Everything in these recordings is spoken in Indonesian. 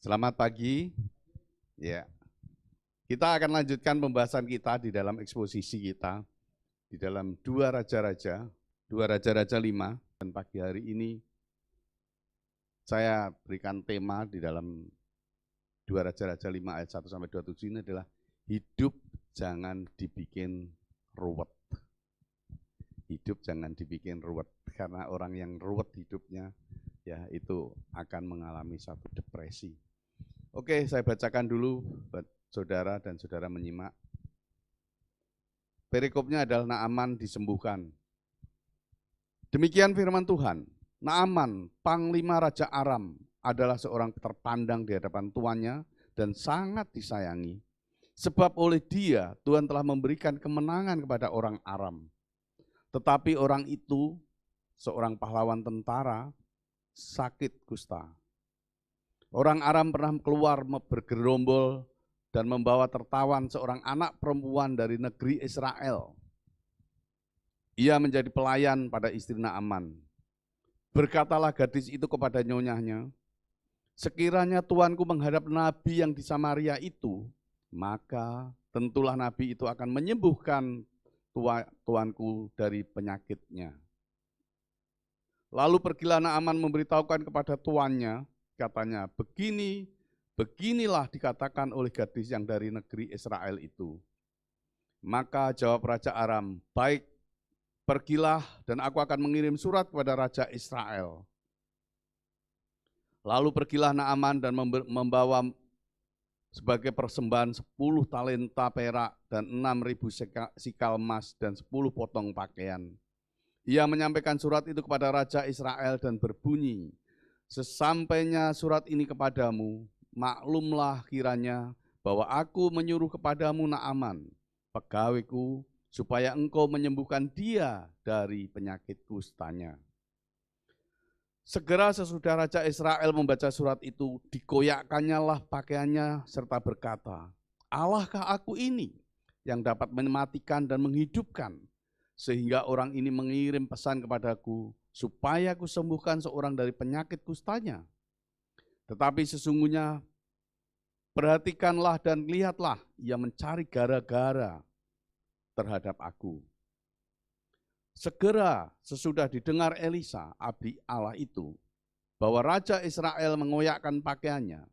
Selamat pagi. Ya, kita akan lanjutkan pembahasan kita di dalam eksposisi kita di dalam dua Raja-Raja 5. Dan pagi hari ini saya berikan tema di dalam dua Raja-Raja 5 ayat 1 sampai 27 ini adalah hidup jangan dibikin ruwet. Hidup jangan dibikin ruwet, karena orang yang ruwet hidupnya ya itu akan mengalami satu depresi. Oke, saya bacakan dulu buat saudara dan saudara menyimak. Perikopnya adalah Naaman disembuhkan. Demikian firman Tuhan, Naaman, panglima Raja Aram, adalah seorang terpandang di hadapan tuannya dan sangat disayangi. Sebab oleh dia Tuhan telah memberikan kemenangan kepada orang Aram. Tetapi orang itu, seorang pahlawan tentara, sakit kusta. Orang Aram pernah keluar bergerombol dan membawa tertawan seorang anak perempuan dari negeri Israel. Ia menjadi pelayan pada istri Naaman. Berkatalah gadis itu kepada nyonyahnya, sekiranya tuanku menghadap nabi yang di Samaria itu, maka tentulah nabi itu akan menyembuhkan tuanku dari penyakitnya. Lalu pergilah Naaman memberitahukan kepada tuannya, katanya, beginilah dikatakan oleh gadis yang dari negeri Israel itu. Maka jawab Raja Aram, baik, pergilah dan aku akan mengirim surat kepada Raja Israel. Lalu pergilah Naaman dan membawa sebagai persembahan 10 talenta perak dan 6.000 sikal emas dan 10 potong pakaian. Ia menyampaikan surat itu kepada Raja Israel dan berbunyi, sesampainya surat ini kepadamu, maklumlah kiranya bahwa aku menyuruh kepadamu Naaman, pegawaiku, supaya engkau menyembuhkan dia dari penyakit kustanya. Segera sesudah Raja Israel membaca surat itu, dikoyakkannya lah pakaiannya serta berkata, Allahkah aku ini yang dapat mematikan dan menghidupkan, sehingga orang ini mengirim pesan kepadaku, supaya aku sembuhkan seorang dari penyakit kustanya. Tetapi sesungguhnya perhatikanlah dan lihatlah, ia mencari gara-gara terhadap aku. Segera sesudah didengar Elisa, abdi Allah itu, bahwa Raja Israel mengoyakkan pakaiannya,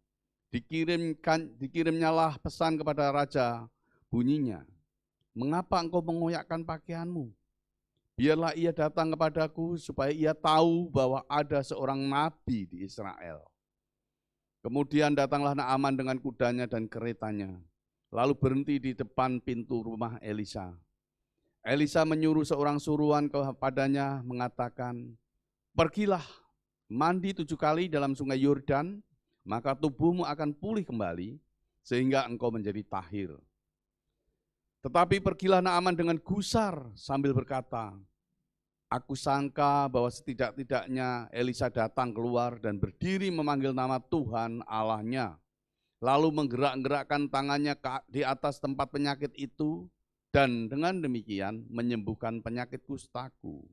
dikirimnyalah pesan kepada Raja, bunyinya, mengapa engkau mengoyakkan pakaianmu? Biarlah ia datang kepadaku supaya ia tahu bahwa ada seorang nabi di Israel. Kemudian datanglah Naaman dengan kudanya dan keretanya, lalu berhenti di depan pintu rumah Elisa. Elisa menyuruh seorang suruhan kepadanya mengatakan, pergilah, mandi 7 kali dalam sungai Yordan, maka tubuhmu akan pulih kembali, sehingga engkau menjadi tahir. Tetapi pergilah Naaman dengan gusar sambil berkata, aku sangka bahwa setidak-tidaknya Elisa datang keluar dan berdiri memanggil nama Tuhan Allahnya, lalu menggerak-gerakkan tangannya di atas tempat penyakit itu, dan dengan demikian menyembuhkan penyakit kustaku.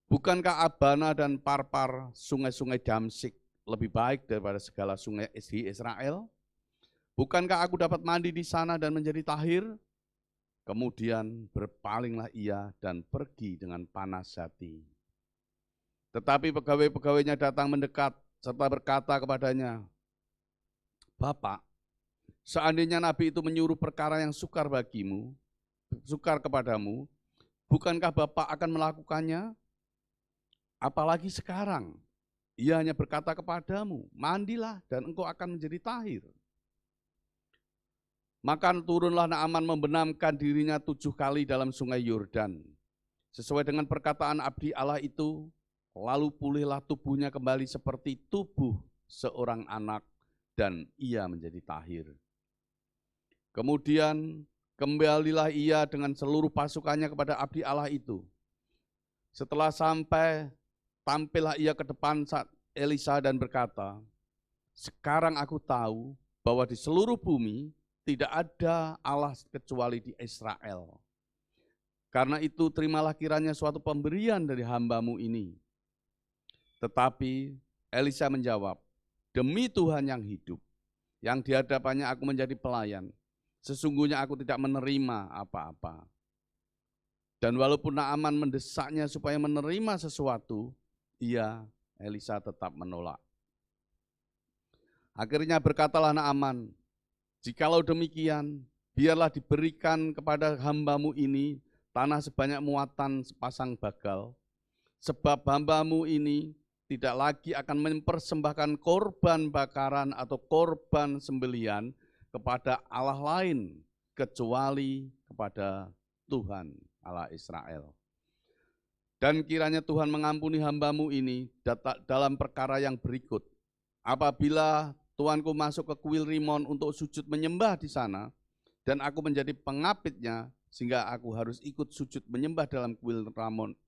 Bukankah Abana dan Parpar, sungai-sungai Damsik, lebih baik daripada segala sungai di Israel? Bukankah aku dapat mandi di sana dan menjadi tahir? Kemudian berpalinglah ia dan pergi dengan panas hati. Tetapi pegawai-pegawainya datang mendekat serta berkata kepadanya, Bapak, seandainya nabi itu menyuruh perkara yang sukar bagimu, sukar kepadamu, bukankah Bapak akan melakukannya? Apalagi sekarang, ia hanya berkata kepadamu, mandilah dan engkau akan menjadi tahir. Maka turunlah Naaman membenamkan dirinya 7 kali dalam sungai Yordan. Sesuai dengan perkataan abdi Allah itu, lalu pulihlah tubuhnya kembali seperti tubuh seorang anak dan ia menjadi tahir. Kemudian kembalilah ia dengan seluruh pasukannya kepada abdi Allah itu. Setelah sampai, tampillah ia ke depan Elisa dan berkata, sekarang aku tahu bahwa di seluruh bumi tidak ada Allah kecuali di Israel. Karena itu terimalah kiranya suatu pemberian dari hambamu ini. Tetapi Elisa menjawab, demi Tuhan yang hidup, yang di hadapannya aku menjadi pelayan, sesungguhnya aku tidak menerima apa-apa. Dan walaupun Naaman mendesaknya supaya menerima sesuatu, Elisa tetap menolak. Akhirnya berkatalah Naaman, jikalau demikian, biarlah diberikan kepada hambamu ini tanah sebanyak muatan sepasang bagal, sebab hambamu ini tidak lagi akan mempersembahkan korban bakaran atau korban sembelian kepada Allah lain, kecuali kepada Tuhan Allah Israel. Dan kiranya Tuhan mengampuni hambamu ini dalam perkara yang berikut. Apabila tuanku masuk ke kuil Rimon untuk sujud menyembah di sana, dan aku menjadi pengapitnya, sehingga aku harus ikut sujud menyembah dalam kuil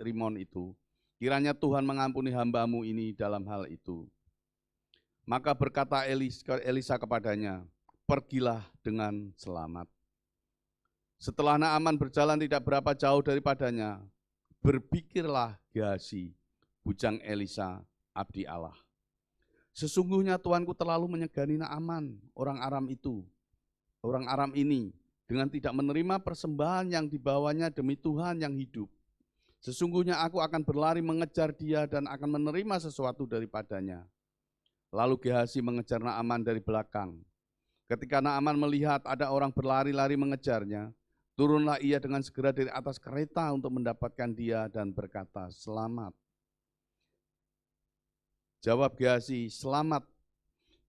Rimon itu, kiranya Tuhan mengampuni hambamu ini dalam hal itu. Maka berkata Elisa kepadanya, pergilah dengan selamat. Setelah Naaman berjalan tidak berapa jauh daripadanya, berpikirlah Gehazi, bujang Elisa, abdi Allah. Sesungguhnya tuanku terlalu menyegani Naaman, orang Aram ini, dengan tidak menerima persembahan yang dibawanya demi Tuhan yang hidup. Sesungguhnya aku akan berlari mengejar dia dan akan menerima sesuatu daripadanya. Lalu Gehazi mengejar Naaman dari belakang. Ketika Naaman melihat ada orang berlari-lari mengejarnya, turunlah ia dengan segera dari atas kereta untuk mendapatkan dia dan berkata, selamat. Jawab Gehazi, selamat.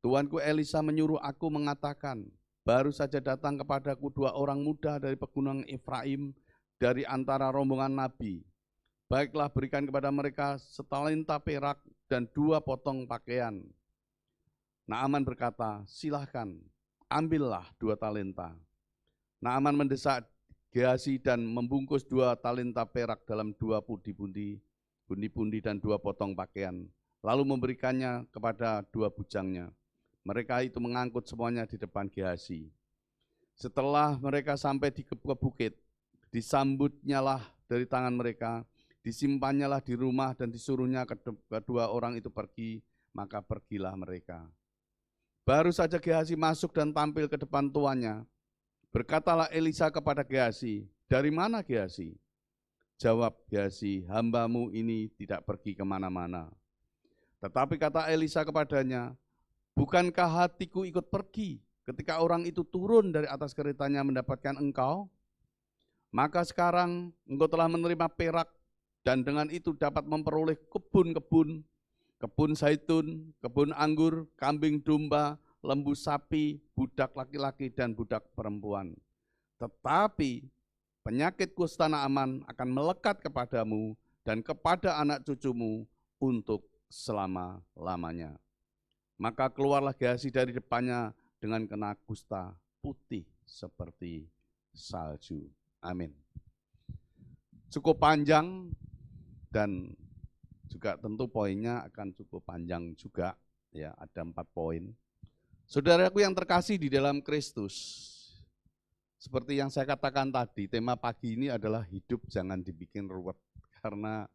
Tuanku Elisa menyuruh aku mengatakan, baru saja datang kepadaku 2 orang muda dari pegunungan Efraim dari antara rombongan nabi. Baiklah berikan kepada mereka setalenta perak dan 2 potong pakaian. Naaman berkata, silahkan, ambillah 2 talenta. Naaman mendesak Gehazi dan membungkus 2 talenta perak dalam 2 pundi-pundi dan 2 potong pakaian. Lalu memberikannya kepada 2 bujangnya. Mereka itu mengangkut semuanya di depan Gehazi. Setelah mereka sampai di bukit, disambutnyalah dari tangan mereka, disimpannya di rumah dan disuruhnya kedua orang itu pergi, maka pergilah mereka. Baru saja Gehazi masuk dan tampil ke depan tuannya, berkatalah Elisa kepada Gehazi, dari mana Gehazi? Jawab Gehazi, hambamu ini tidak pergi kemana-mana. Tetapi kata Elisa kepadanya, bukankah hatiku ikut pergi ketika orang itu turun dari atas keretanya mendapatkan engkau? Maka sekarang engkau telah menerima perak dan dengan itu dapat memperoleh kebun-kebun, kebun zaitun, kebun anggur, kambing domba, lembu sapi, budak laki-laki dan budak perempuan. Tetapi penyakit kusta Naaman akan melekat kepadamu dan kepada anak cucumu untuk selama-lamanya. Maka keluarlah Gehazi dari depannya dengan kena kusta putih seperti salju. Amin. Cukup panjang dan juga tentu poinnya akan cukup panjang juga, ya, ada 4 poin. Saudaraku yang terkasih di dalam Kristus, seperti yang saya katakan tadi, tema pagi ini adalah hidup jangan dibikin ruwet, karena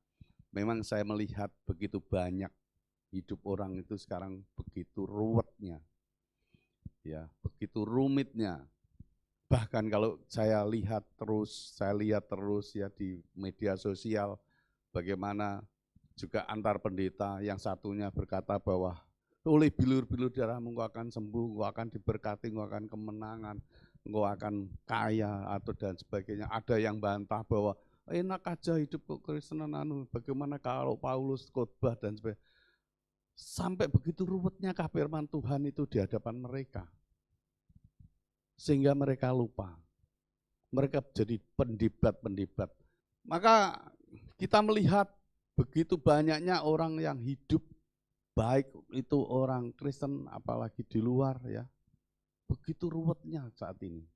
memang saya melihat begitu banyak hidup orang itu sekarang begitu ruwetnya, ya, begitu rumitnya. Bahkan kalau saya lihat terus ya di media sosial, bagaimana juga antar pendeta, yang satunya berkata bahwa oleh bilur-bilur darahmu engkau akan sembuh, engkau akan diberkati, engkau akan kemenangan, engkau akan kaya atau dan sebagainya. Ada yang bantah bahwa enak aja hidup kekristenan bagaimana kalau Paulus khotbah dan sebagainya. Sampai begitu ruwetnya kah firman Tuhan itu di hadapan mereka, sehingga mereka lupa. Mereka jadi pendebat-pendebat. Maka kita melihat begitu banyaknya orang yang hidup, baik itu orang Kristen apalagi di luar, ya, begitu ruwetnya saat ini.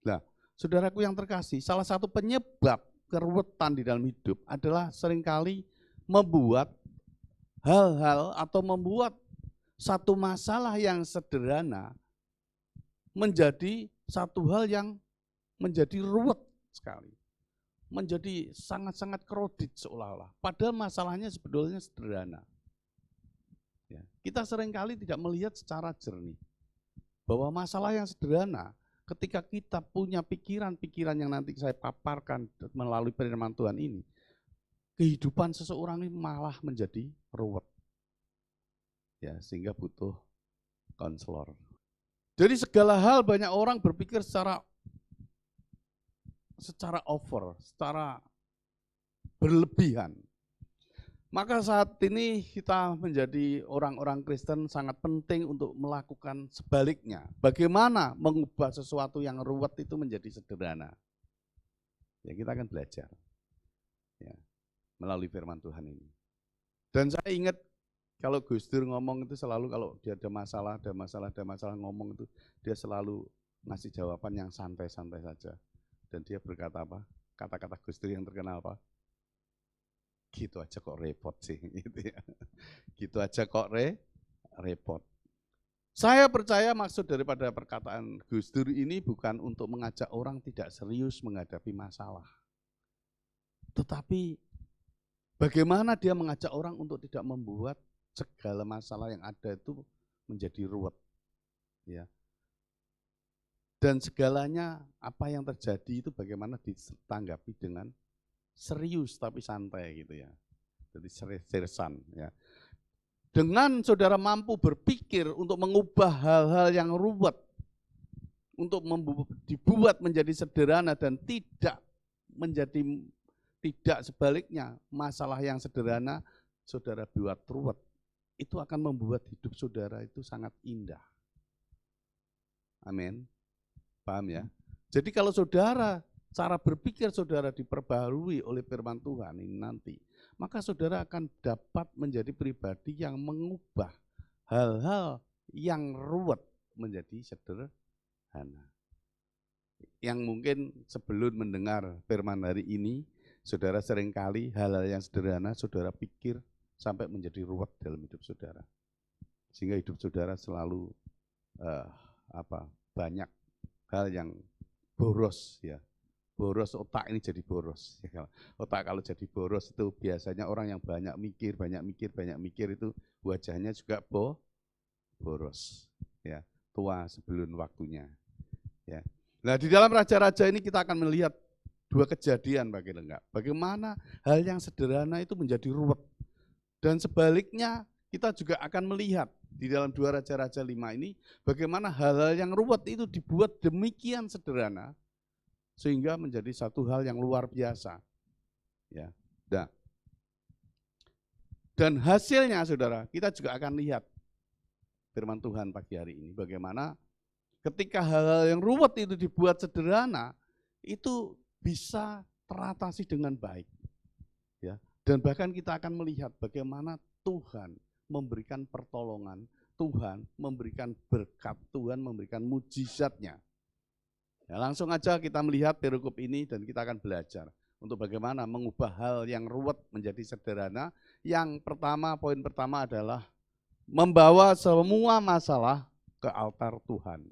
Nah, saudaraku yang terkasih, salah satu penyebab keruwetan di dalam hidup adalah seringkali membuat hal-hal atau membuat satu masalah yang sederhana menjadi satu hal yang menjadi ruwet sekali, menjadi sangat-sangat krodit seolah-olah. Padahal masalahnya sebetulnya sederhana. Ya, kita seringkali tidak melihat secara jernih bahwa masalah yang sederhana, ketika kita punya pikiran-pikiran yang nanti saya paparkan melalui firman Tuhan ini, kehidupan seseorang ini malah menjadi ruwet. Ya, sehingga butuh konselor. Jadi segala hal banyak orang berpikir secara over, secara berlebihan. Maka saat ini kita menjadi orang-orang Kristen sangat penting untuk melakukan sebaliknya. Bagaimana mengubah sesuatu yang ruwet itu menjadi sederhana. Ya, kita akan belajar ya, melalui firman Tuhan ini. Dan saya ingat kalau Gus Dur ngomong itu selalu kalau dia ada masalah ngomong itu dia selalu ngasih jawaban yang santai-santai saja. Dan dia berkata apa? Kata-kata Gus Dur yang terkenal apa? Gitu aja kok repot sih, gitu ya. Gitu aja kok repot. Saya percaya maksud daripada perkataan Gus Dur ini bukan untuk mengajak orang tidak serius menghadapi masalah. Tetapi bagaimana dia mengajak orang untuk tidak membuat segala masalah yang ada itu menjadi ruwet. Ya. Dan segalanya apa yang terjadi itu bagaimana ditanggapi dengan serius tapi santai gitu ya. Jadi sersan ya. Dengan saudara mampu berpikir untuk mengubah hal-hal yang ruwet, untuk dibuat menjadi sederhana dan tidak sebaliknya masalah yang sederhana saudara buat ruwet, itu akan membuat hidup saudara itu sangat indah. Amin. Paham ya? Jadi kalau saudara cara berpikir saudara diperbarui oleh firman Tuhan ini nanti, maka saudara akan dapat menjadi pribadi yang mengubah hal-hal yang ruwet menjadi sederhana. Yang mungkin sebelum mendengar firman hari ini, saudara seringkali hal-hal yang sederhana saudara pikir sampai menjadi ruwet dalam hidup saudara. Sehingga hidup saudara selalu banyak hal yang boros ya. Boros otak ini jadi boros. Otak kalau jadi boros itu biasanya orang yang banyak mikir itu wajahnya juga boros. Ya, tua sebelum waktunya. Ya. Nah di dalam raja-raja ini kita akan melihat dua kejadian bagaimana hal yang sederhana itu menjadi ruwet. Dan sebaliknya kita juga akan melihat di dalam 2 Raja-Raja 5 ini bagaimana hal-hal yang ruwet itu dibuat demikian sederhana sehingga menjadi satu hal yang luar biasa. Ya. Nah, dan hasilnya saudara, kita juga akan lihat firman Tuhan pagi hari ini bagaimana ketika hal-hal yang ruwet itu dibuat sederhana, itu bisa teratasi dengan baik. Ya. Dan bahkan kita akan melihat bagaimana Tuhan memberikan pertolongan, Tuhan memberikan berkat, Tuhan memberikan mujizatnya. Ya, langsung aja kita melihat perikop ini dan kita akan belajar untuk bagaimana mengubah hal yang ruwet menjadi sederhana. Yang pertama, poin pertama adalah membawa semua masalah ke altar Tuhan.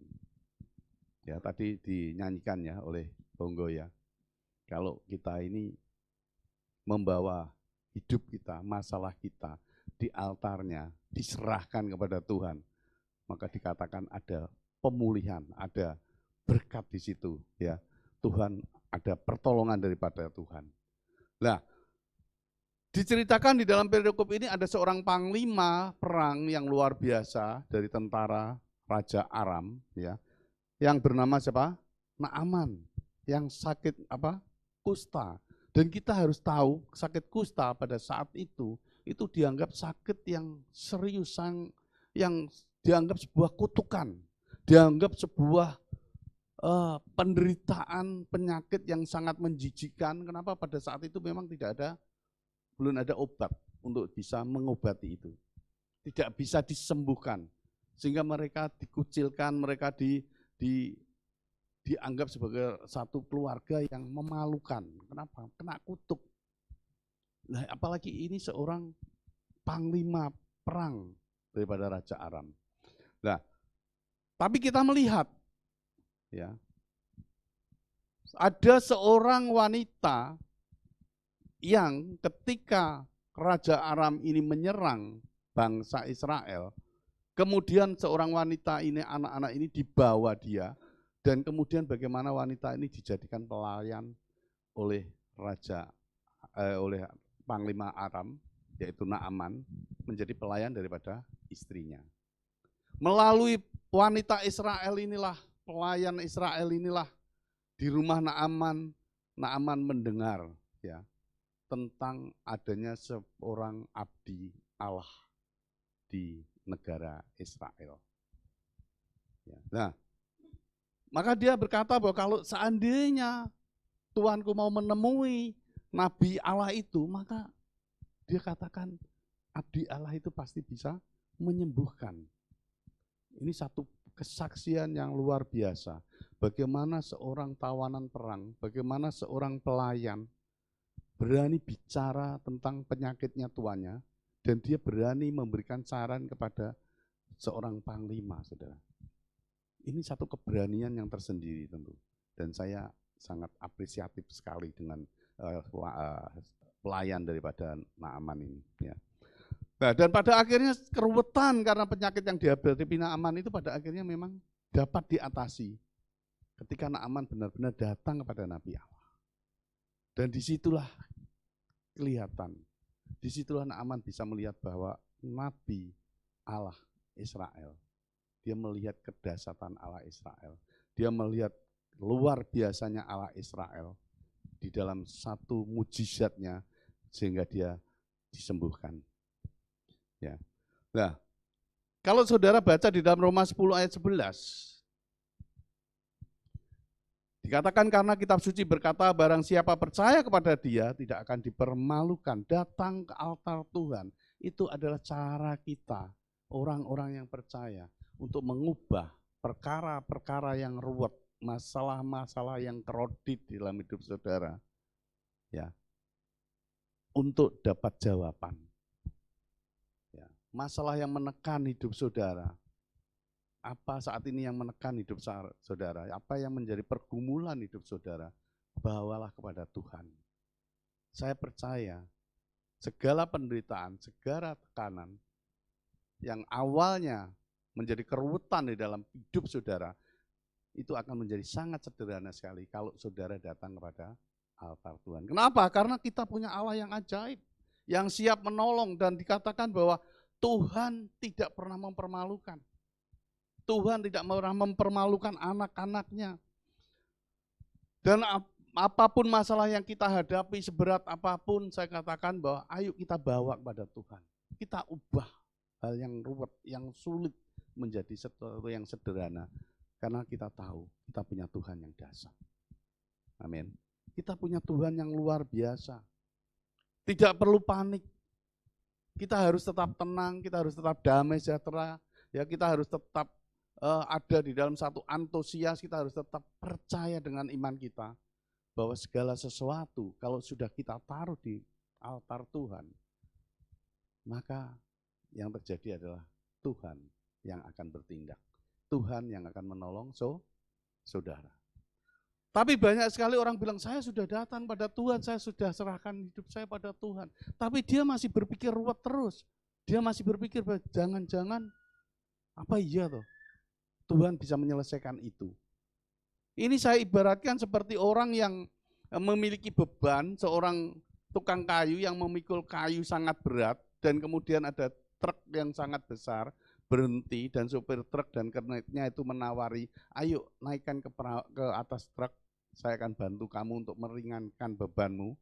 Ya, tadi dinyanyikan ya oleh Bonggo ya. Kalau kita ini membawa hidup kita, masalah kita di altarnya, diserahkan kepada Tuhan, maka dikatakan ada pemulihan, ada berkat di situ ya. Tuhan ada pertolongan daripada Tuhan. Nah, diceritakan di dalam perikop ini ada seorang panglima perang yang luar biasa dari tentara Raja Aram ya. Yang bernama siapa? Naaman, yang sakit kusta. Dan kita harus tahu sakit kusta pada saat itu dianggap sakit yang serius, yang dianggap sebuah kutukan, dianggap sebuah penderitaan penyakit yang sangat menjijikan. Kenapa? Pada saat itu memang belum ada obat untuk bisa mengobati itu. Tidak bisa disembuhkan. Sehingga mereka dikucilkan, mereka dianggap sebagai satu keluarga yang memalukan. Kenapa? Kena kutuk. Nah, apalagi ini seorang panglima perang daripada Raja Aram. Nah, tapi kita melihat ya, ada seorang wanita yang ketika Raja Aram ini menyerang bangsa Israel. Kemudian seorang wanita ini, anak-anak ini dibawa dia, dan kemudian bagaimana wanita ini dijadikan pelayan oleh oleh Panglima Aram, yaitu Naaman, menjadi pelayan daripada istrinya. Melalui wanita Israel inilah, pelayan Israel inilah, di rumah Naaman, Naaman mendengar ya tentang adanya seorang abdi Allah di negara Israel. Nah, maka dia berkata bahwa kalau seandainya Tuanku mau menemui Nabi Allah itu, maka dia katakan abdi Allah itu pasti bisa menyembuhkan. Ini satu kesaksian yang luar biasa. Bagaimana seorang tawanan perang, bagaimana seorang pelayan berani bicara tentang penyakitnya tuannya, dan dia berani memberikan saran kepada seorang panglima, saudara. Ini satu keberanian yang tersendiri tentu. Dan saya sangat apresiatif sekali dengan pelayan daripada Naaman ini. Ya. Nah, dan pada akhirnya keruwetan karena penyakit yang dihadapi Naaman itu pada akhirnya memang dapat diatasi ketika Naaman benar-benar datang kepada Nabi Allah. Dan disitulah kelihatan, disitulah Naaman bisa melihat bahwa Nabi Allah Israel, dia melihat kedahsyatan Allah Israel, dia melihat luar biasanya Allah Israel di dalam satu mujizatnya sehingga dia disembuhkan. Ya. Nah, kalau saudara baca di dalam Roma 10 ayat 11, dikatakan karena kitab suci berkata barang siapa percaya kepada dia tidak akan dipermalukan, datang ke altar Tuhan. Itu adalah cara kita, orang-orang yang percaya, untuk mengubah perkara-perkara yang ruwet, masalah-masalah yang krodit di dalam hidup saudara, ya, untuk dapat jawaban. Ya, masalah yang menekan hidup saudara, apa saat ini yang menekan hidup saudara, apa yang menjadi pergumulan hidup saudara, bawalah kepada Tuhan. Saya percaya segala penderitaan, segala tekanan yang awalnya menjadi keruwetan di dalam hidup saudara, itu akan menjadi sangat sederhana sekali kalau saudara datang kepada altar Tuhan. Kenapa? Karena kita punya Allah yang ajaib, yang siap menolong, dan dikatakan bahwa Tuhan tidak pernah mempermalukan. Tuhan tidak pernah mempermalukan anak-anaknya. Dan apapun masalah yang kita hadapi, seberat apapun, saya katakan bahwa ayo kita bawa kepada Tuhan. Kita ubah hal yang ruwet, yang sulit menjadi sesuatu yang sederhana. Karena kita tahu kita punya Tuhan yang dahsyat. Amin. Kita punya Tuhan yang luar biasa. Tidak perlu panik. Kita harus tetap tenang, kita harus tetap damai sejahtera. Ya, kita harus tetap ada di dalam satu antusias, kita harus tetap percaya dengan iman kita bahwa segala sesuatu kalau sudah kita taruh di altar Tuhan, maka yang terjadi adalah Tuhan yang akan bertindak, Tuhan yang akan menolong saudara. Tapi banyak sekali orang bilang, saya sudah datang pada Tuhan, saya sudah serahkan hidup saya pada Tuhan, tapi dia masih berpikir ruwet terus, dia masih berpikir jangan-jangan apa iya toh Tuhan bisa menyelesaikan itu. Ini saya ibaratkan seperti orang yang memiliki beban, seorang tukang kayu yang memikul kayu sangat berat, dan kemudian ada truk yang sangat besar berhenti, dan supir truk dan kernetnya itu menawari, ayo naikkan ke atas truk, saya akan bantu kamu untuk meringankan bebanmu,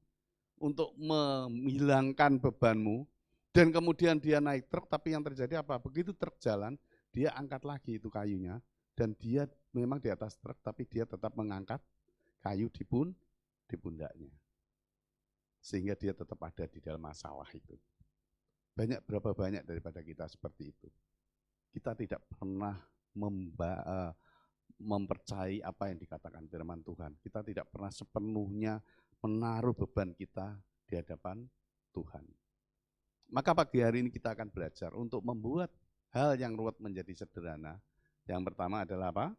untuk menghilangkan bebanmu. Dan kemudian dia naik truk, tapi yang terjadi apa? Begitu truk jalan, dia angkat lagi itu kayunya, dan dia memang di atas truk, tapi dia tetap mengangkat kayu di pundaknya. Sehingga dia tetap ada di dalam masalah itu. Berapa banyak daripada kita seperti itu. Kita tidak pernah mempercayai apa yang dikatakan firman Tuhan. Kita tidak pernah sepenuhnya menaruh beban kita di hadapan Tuhan. Maka pagi hari ini kita akan belajar untuk membuat hal yang ruwet menjadi sederhana. Yang pertama adalah apa?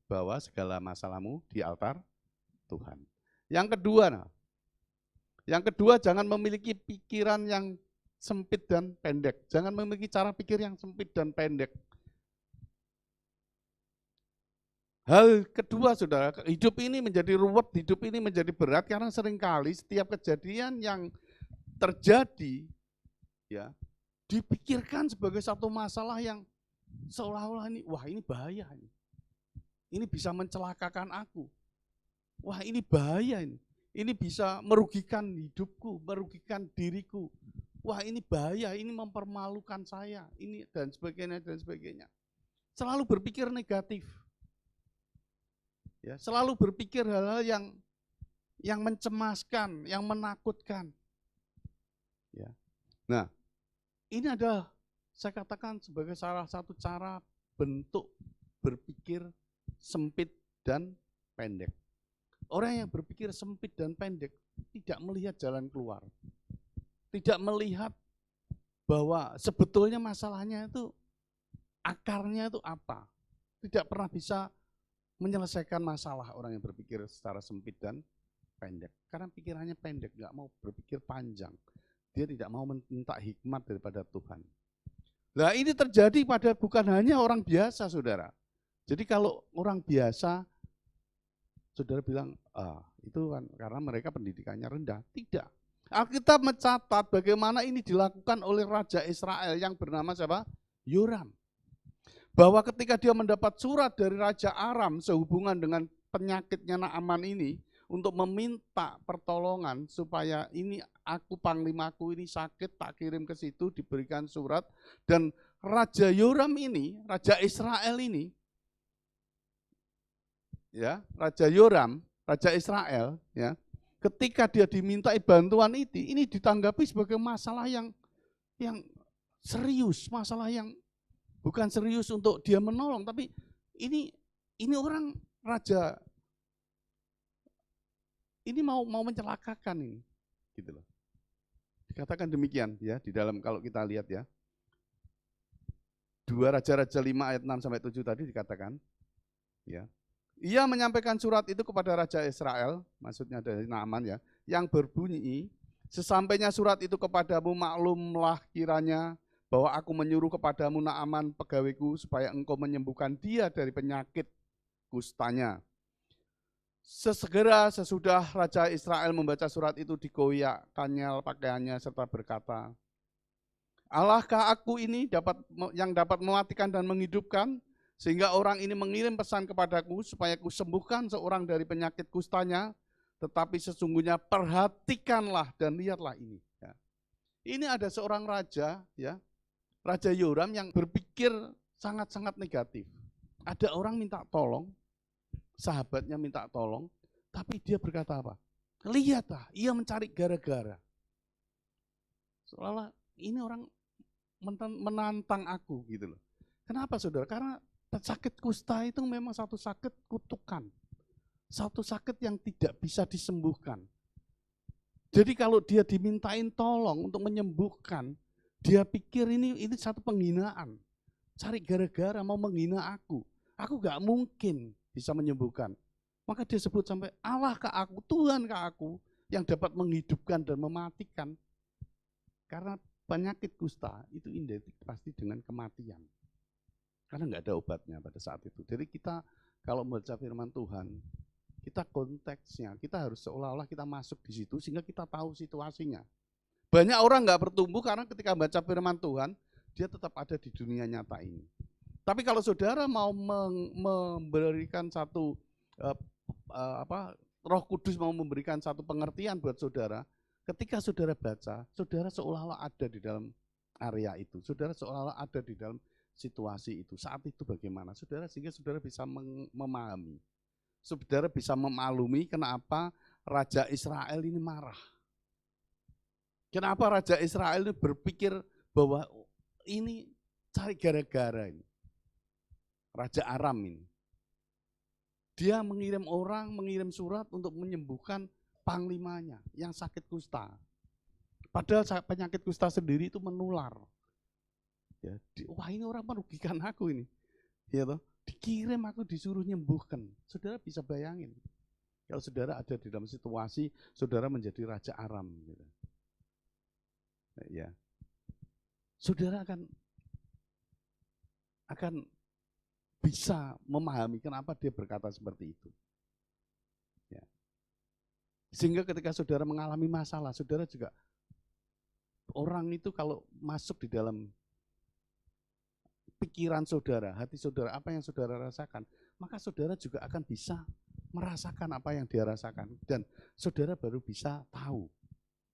Bawa segala masalahmu di altar Tuhan. Yang kedua jangan memiliki pikiran yang sempit dan pendek. Jangan memiliki cara pikir yang sempit dan pendek. Hal kedua, saudara, hidup ini menjadi ruwet, hidup ini menjadi berat karena seringkali setiap kejadian yang terjadi ya dipikirkan sebagai satu masalah yang seolah-olah ini, wah ini bahaya ini. Ini bisa mencelakakan aku. Wah ini bahaya ini. Ini bisa merugikan hidupku, merugikan diriku. Wah ini bahaya, ini mempermalukan saya, ini dan sebagainya dan sebagainya. Selalu berpikir negatif. Ya, selalu berpikir hal-hal yang mencemaskan, yang menakutkan. Ya. Nah, ini adalah saya katakan sebagai salah satu cara bentuk berpikir sempit dan pendek. Orang yang berpikir sempit dan pendek tidak melihat jalan keluar. Tidak melihat bahwa sebetulnya masalahnya itu akarnya itu apa. Tidak pernah bisa menyelesaikan masalah orang yang berpikir secara sempit dan pendek. Karena pikirannya pendek, nggak mau berpikir panjang. Dia tidak mau minta hikmat daripada Tuhan. Nah ini terjadi pada bukan hanya orang biasa, saudara. Jadi kalau orang biasa, saudara bilang, itu kan karena mereka pendidikannya rendah. Tidak. Alkitab mencatat bagaimana ini dilakukan oleh Raja Israel yang bernama siapa? Yoram. Bahwa ketika dia mendapat surat dari Raja Aram sehubungan dengan penyakitnya Naaman ini untuk meminta pertolongan supaya ini aku panglimaku ini sakit, tak kirim ke situ, diberikan surat. Dan Raja Yoram ini, Raja Israel ini, ya Raja Yoram, Raja Israel, ya ketika dia dimintai bantuan ini ditanggapi sebagai masalah yang serius, masalah yang bukan serius untuk dia menolong, tapi ini orang raja ini mau mencelakakan ini, gitu loh. Dikatakan demikian ya di dalam kalau kita lihat ya. 2 Raja-Raja 5 ayat 6 sampai 7 tadi dikatakan ya. Ia menyampaikan surat itu kepada Raja Israel, maksudnya dari Naaman ya, yang berbunyi, sesampainya surat itu kepadamu maklumlah kiranya bahwa aku menyuruh kepadamu Naaman pegawaiku supaya engkau menyembuhkan dia dari penyakit kustanya. Sesegera sesudah Raja Israel membaca surat itu digoyahkannya pakaiannya serta berkata, Allahkah aku ini yang dapat mematikan dan menghidupkan, sehingga orang ini mengirim pesan kepadaku supaya aku sembuhkan seorang dari penyakit kustanya, tetapi sesungguhnya perhatikanlah dan lihatlah ini. Ya. Ini ada seorang raja, ya, Raja Yoram yang berpikir sangat-sangat negatif. Ada orang minta tolong, sahabatnya minta tolong, tapi dia berkata apa? Lihatlah, ia mencari gara-gara. Seolah ini orang menantang aku gitu loh. Kenapa saudara? Karena sakit kusta itu memang satu sakit kutukan. Satu sakit yang tidak bisa disembuhkan. Jadi kalau dia dimintain tolong untuk menyembuhkan, dia pikir ini satu penghinaan. Cari gara-gara mau menghina aku. Aku gak mungkin bisa menyembuhkan. Maka dia sebut sampai Allah ke aku, Tuhan ke aku yang dapat menghidupkan dan mematikan. Karena penyakit kusta itu identik pasti dengan kematian. Karena gak ada obatnya pada saat itu. Jadi kita kalau membaca firman Tuhan, kita konteksnya, kita harus seolah-olah kita masuk di situ sehingga kita tahu situasinya. Banyak orang nggak bertumbuh karena ketika baca firman Tuhan, dia tetap ada di dunia nyata ini. Tapi kalau saudara mau memberikan satu Roh Kudus mau memberikan satu pengertian buat saudara, ketika saudara baca, saudara seolah-olah ada di dalam area itu, saudara seolah-olah ada di dalam situasi itu. Saat itu bagaimana? Sehingga saudara bisa memahami, saudara bisa memaklumi kenapa Raja Israel ini marah. Kenapa Raja Israel ini berpikir bahwa ini cari gara-gara ini. Raja Aram ini. Dia mengirim surat untuk menyembuhkan panglimanya yang sakit kusta. Padahal penyakit kusta sendiri itu menular. Ya, wah ini orang merugikan aku ini. Ya toh, dikirim aku disuruh nyembuhkan. Saudara bisa bayangin. Kalau saudara ada di dalam situasi, saudara menjadi Raja Aram. Gitu. Ya. saudara akan bisa memahami kenapa dia berkata seperti itu. Ya. Sehingga ketika saudara mengalami masalah, saudara juga, orang itu kalau masuk di dalam pikiran saudara, hati saudara, apa yang saudara rasakan, maka saudara juga akan bisa merasakan apa yang dia rasakan. Dan saudara baru bisa tahu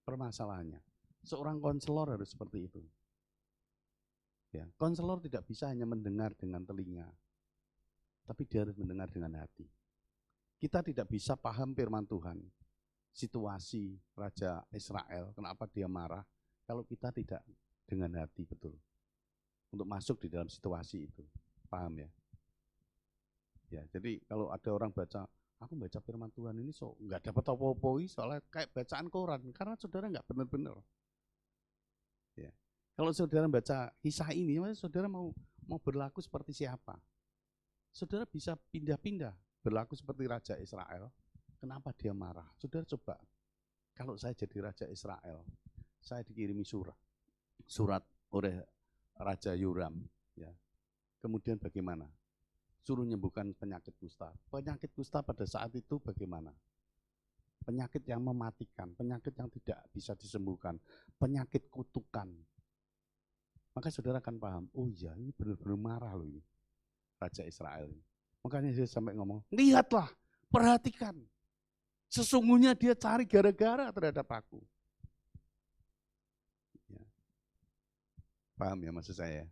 permasalahannya. Seorang konselor harus seperti itu. Ya, konselor tidak bisa hanya mendengar dengan telinga, tapi dia harus mendengar dengan hati. Kita tidak bisa paham firman Tuhan, situasi Raja Israel, kenapa dia marah, kalau kita tidak dengan hati betul untuk masuk di dalam situasi itu. Paham ya? Ya, jadi kalau ada orang baca, aku baca firman Tuhan ini nggak dapat apa-apa, soalnya kayak bacaan koran, karena saudara nggak benar-benar. Ya. Kalau saudara baca kisah ini, saudara mau berlaku seperti siapa? Saudara bisa pindah-pindah, berlaku seperti Raja Israel. Kenapa dia marah? Saudara coba, kalau saya jadi Raja Israel, saya dikirimi surat oleh Raja Yoram, ya. Kemudian bagaimana? Suruh menyembuhkan penyakit kusta. Penyakit kusta pada saat itu bagaimana? Penyakit yang mematikan, penyakit yang tidak bisa disembuhkan, penyakit kutukan. Maka saudara akan paham, oh iya ini benar-benar marah loh ini, Raja Israel ini. Makanya dia sampai ngomong, lihatlah, perhatikan, sesungguhnya dia cari gara-gara terhadap aku. Ya. Paham ya maksud saya?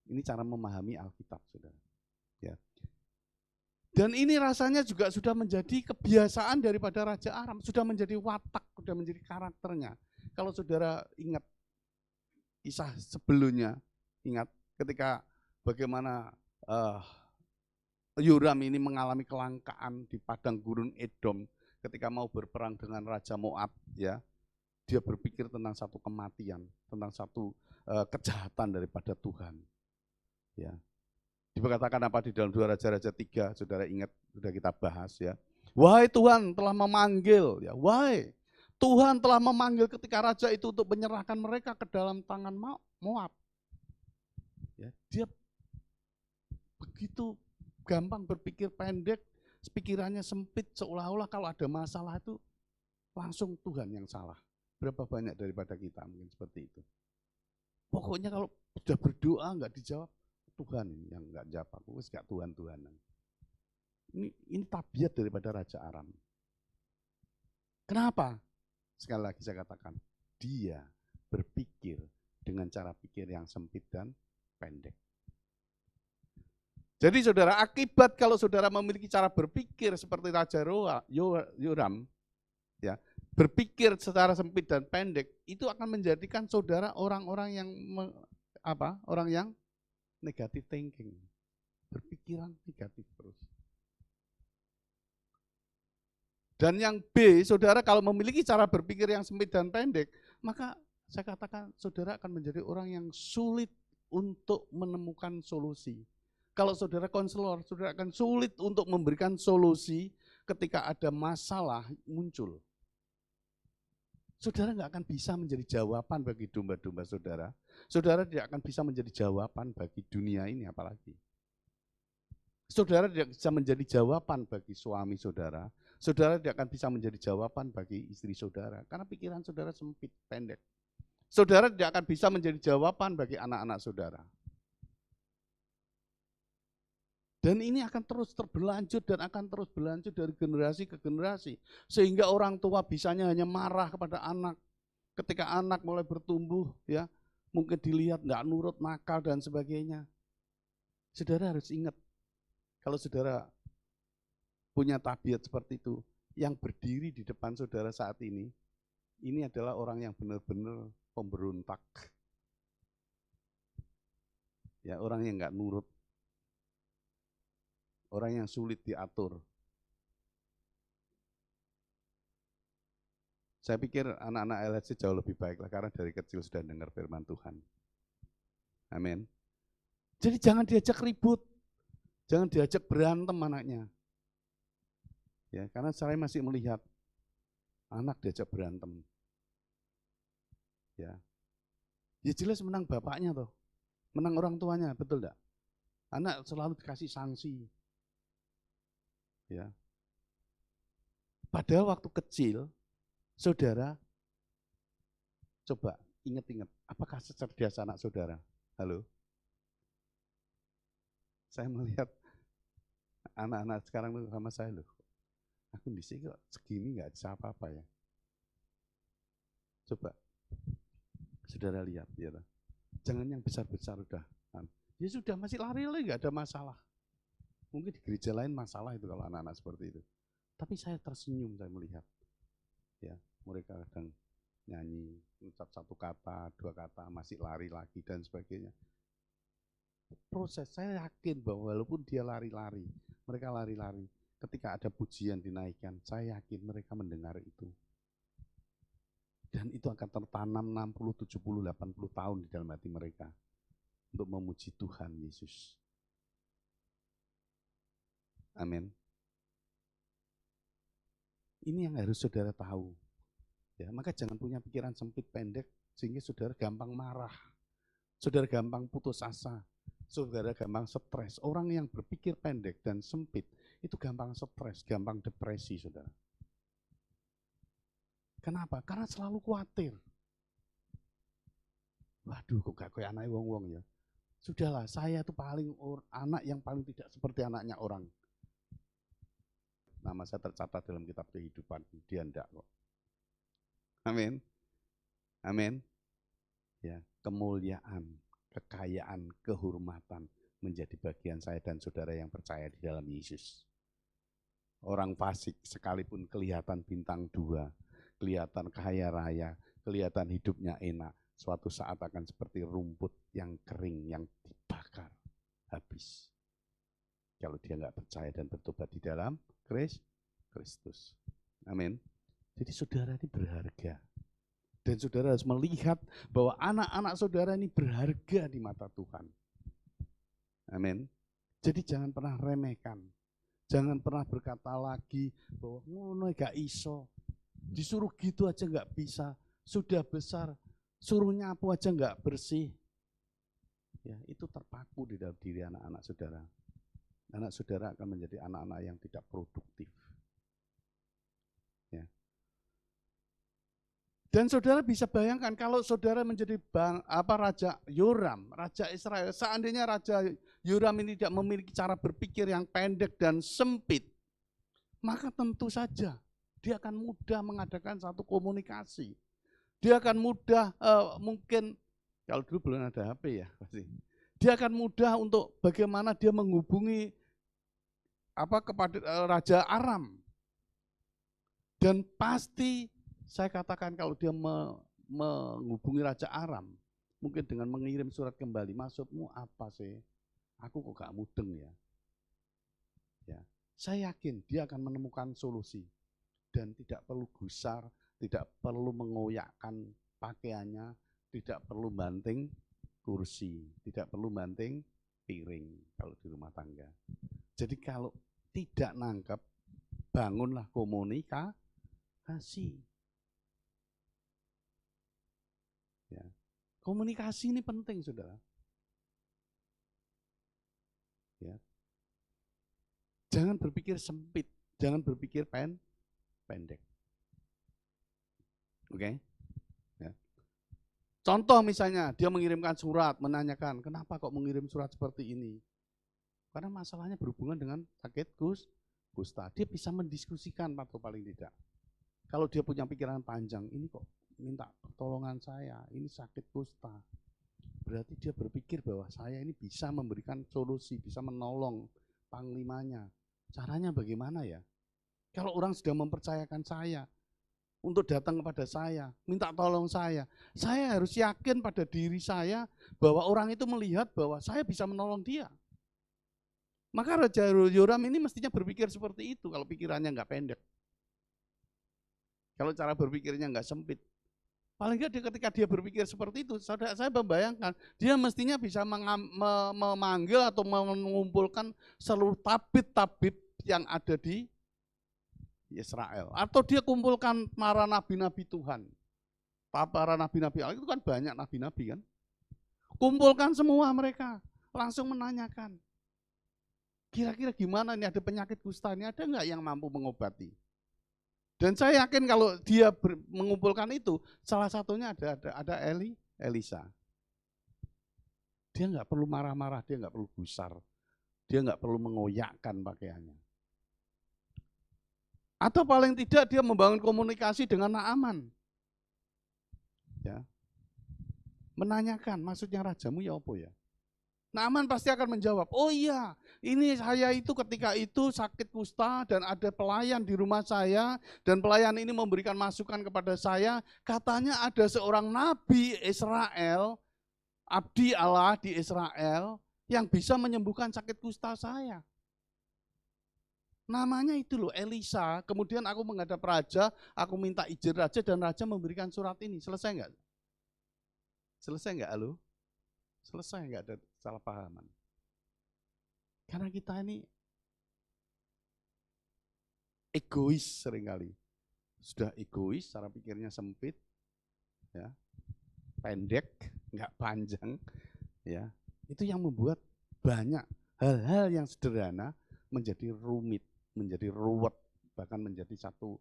Ini cara memahami Alkitab, saudara. Ya. Dan ini rasanya juga sudah menjadi kebiasaan daripada Raja Aram, sudah menjadi watak, sudah menjadi karakternya. Kalau saudara ingat kisah sebelumnya, ingat ketika bagaimana Yoram ini mengalami kelangkaan di padang gurun Edom ketika mau berperang dengan Raja Moab, ya. Dia berpikir tentang satu kematian, tentang satu kejahatan daripada Tuhan. Ya. Dikatakan apa di dalam 2 Raja-Raja 3, saudara ingat, sudah kita bahas ya. Wahai Tuhan telah memanggil, ya, wahai Tuhan telah memanggil ketika raja itu untuk menyerahkan mereka ke dalam tangan Moab. Ya, dia begitu gampang berpikir pendek, pikirannya sempit, seolah-olah kalau ada masalah itu langsung Tuhan yang salah. Berapa banyak daripada kita mungkin seperti itu. Pokoknya kalau sudah berdoa nggak dijawab, Tuhan yang nggak jawab aku, nggak Tuhan-Tuhanan. Ini tabiat daripada Raja Aram. Kenapa? Sekali lagi saya katakan, dia berpikir dengan cara pikir yang sempit dan pendek. Jadi saudara, akibat kalau saudara memiliki cara berpikir seperti Raja Yoram, ya, berpikir secara sempit dan pendek, itu akan menjadikan saudara orang-orang yang orang yang negative thinking, berpikiran negatif terus. Dan yang B, saudara kalau memiliki cara berpikir yang sempit dan pendek, maka saya katakan saudara akan menjadi orang yang sulit untuk menemukan solusi. Kalau saudara konselor, saudara akan sulit untuk memberikan solusi ketika ada masalah muncul. Saudara nggak akan bisa menjadi jawaban bagi domba-domba saudara. Saudara tidak akan bisa menjadi jawaban bagi dunia ini apalagi. Saudara tidak bisa menjadi jawaban bagi suami saudara. Saudara tidak akan bisa menjadi jawaban bagi istri saudara. Karena pikiran saudara sempit, pendek. Saudara tidak akan bisa menjadi jawaban bagi anak-anak saudara. Dan ini akan terus berlanjut dan akan terus berlanjut dari generasi ke generasi. Sehingga orang tua bisanya hanya marah kepada anak. Ketika anak mulai bertumbuh, ya mungkin dilihat tidak nurut, nakal dan sebagainya. Saudara harus ingat, kalau saudara punya tabiat seperti itu, yang berdiri di depan saudara saat ini adalah orang yang benar-benar pemberontak. Ya, orang yang nggak nurut. Orang yang sulit diatur. Saya pikir anak-anak LHC jauh lebih baik lah, karena dari kecil sudah dengar firman Tuhan. Amin. Jadi jangan diajak ribut, jangan diajak berantem anaknya. Ya, karena saya masih melihat anak diajak berantem. Ya. Ya jelas menang bapaknya toh, menang orang tuanya, betul enggak? Anak selalu dikasih sanksi. Ya. Padahal waktu kecil, saudara, coba ingat-ingat, apakah secerdas anak saudara? Halo? Saya melihat anak-anak sekarang tuh sama saya loh. Aku di sini kok segini nggak bisa apa-apa ya. Coba, saudara lihat, ya. Jangan yang besar-besar udah. Ya sudah masih lari-lari nggak ada masalah. Mungkin di gereja lain masalah itu kalau anak-anak seperti itu. Tapi saya tersenyum saya melihat. Ya, mereka kadang nyanyi, mengucap satu kata, dua kata, masih lari lagi dan sebagainya. Proses saya yakin bahwa walaupun dia lari-lari, mereka lari-lari, ketika ada pujian dinaikkan, saya yakin mereka mendengar itu. Dan itu akan tertanam 60, 70, 80 tahun di dalam hati mereka untuk memuji Tuhan Yesus. Amin. Ini yang harus saudara tahu. Ya, maka jangan punya pikiran sempit pendek sehingga saudara gampang marah. Saudara gampang putus asa. Saudara gampang stres. Orang yang berpikir pendek dan sempit itu gampang stres, gampang depresi, saudara. Kenapa? Karena selalu khawatir. Waduh, kok gak kayak anak wong-wong ya. Sudahlah, saya itu anak yang paling tidak seperti anaknya orang. Nama saya tercatat dalam kitab kehidupan, dia enggak kok. Amin. Amin. Ya, kemuliaan, kekayaan, kehormatan menjadi bagian saya dan saudara yang percaya di dalam Yesus. Orang fasik sekalipun kelihatan bintang 2, kelihatan kaya raya, kelihatan hidupnya enak, suatu saat akan seperti rumput yang kering, yang dibakar, habis. Kalau dia nggak percaya dan bertobat di dalam Kristus. Amin. Jadi saudara ini berharga. Dan saudara harus melihat bahwa anak-anak saudara ini berharga di mata Tuhan. Amin. Jadi jangan pernah remehkan. Jangan pernah berkata lagi bahwa ngono gak iso. Disuruh gitu aja gak bisa. Sudah besar, suruh nyapu aja gak bersih. Ya, itu terpaku di dalam diri anak-anak saudara. Anak saudara akan menjadi anak-anak yang tidak produktif. Ya. Dan saudara bisa bayangkan kalau saudara menjadi Raja Yoram, Raja Israel. Seandainya Raja Yoram ini tidak memiliki cara berpikir yang pendek dan sempit, maka tentu saja dia akan mudah mengadakan satu komunikasi. Dia akan mudah mungkin, kalau dulu belum ada HP ya pasti. Dia akan mudah untuk bagaimana dia menghubungi kepada Raja Aram. Dan pasti saya katakan kalau dia menghubungi Raja Aram, mungkin dengan mengirim surat kembali, maksudmu apa sih? Aku kok gak mudeng ya. Ya, saya yakin dia akan menemukan solusi dan tidak perlu gusar, tidak perlu mengoyakkan pakaiannya, tidak perlu banting kursi, tidak perlu banting piring kalau di rumah tangga. Jadi kalau tidak nangkep, bangunlah komunikasi. Ya. Komunikasi ini penting, saudara. Ya. Jangan berpikir sempit, jangan berpikir pendek. Oke? Ya. Contoh misalnya, dia mengirimkan surat, menanyakan, kenapa kok mengirim surat seperti ini? Karena masalahnya berhubungan dengan sakit kusta. Dia bisa mendiskusikan atau paling tidak. Kalau dia punya pikiran panjang, ini kok minta pertolongan saya, ini sakit kusta. Berarti dia berpikir bahwa saya ini bisa memberikan solusi, bisa menolong panglimanya. Caranya bagaimana ya? Kalau orang sudah mempercayakan saya untuk datang kepada saya, minta tolong saya harus yakin pada diri saya bahwa orang itu melihat bahwa saya bisa menolong dia. Maka Raja Yoram ini mestinya berpikir seperti itu kalau pikirannya nggak pendek. Kalau cara berpikirnya nggak sempit. Paling nggak ketika dia berpikir seperti itu, saya membayangkan dia mestinya bisa memanggil atau mengumpulkan seluruh tabib-tabib yang ada di Israel. Atau dia kumpulkan para nabi-nabi Tuhan. Para nabi-nabi Allah itu kan banyak nabi-nabi kan. Kumpulkan semua mereka, langsung menanyakan. Kira-kira gimana nih, ada penyakit kusta ini, ada nggak yang mampu mengobati? Dan saya yakin kalau dia mengumpulkan itu, salah satunya ada Elisa. Dia nggak perlu marah-marah, dia nggak perlu gusar, dia nggak perlu mengoyakkan pakaiannya. Atau paling tidak dia membangun komunikasi dengan Naaman. Ya. Menanyakan, maksudnya rajamu ya apa ya? Naaman pasti akan menjawab, oh iya, ini saya itu ketika itu sakit kusta dan ada pelayan di rumah saya, dan pelayan ini memberikan masukan kepada saya, katanya ada seorang nabi Israel, abdi Allah di Israel, yang bisa menyembuhkan sakit kusta saya. Namanya itu loh, Elisa. Kemudian aku menghadap raja, aku minta izin raja, dan raja memberikan surat ini. Selesai enggak? Selesai enggak, halo? Selesai, enggak ada salah pahaman. Karena kita ini egois seringkali. Sudah egois, cara pikirnya sempit, ya, pendek, enggak panjang, ya. Itu yang membuat banyak hal-hal yang sederhana menjadi rumit, menjadi ruwet, bahkan menjadi satu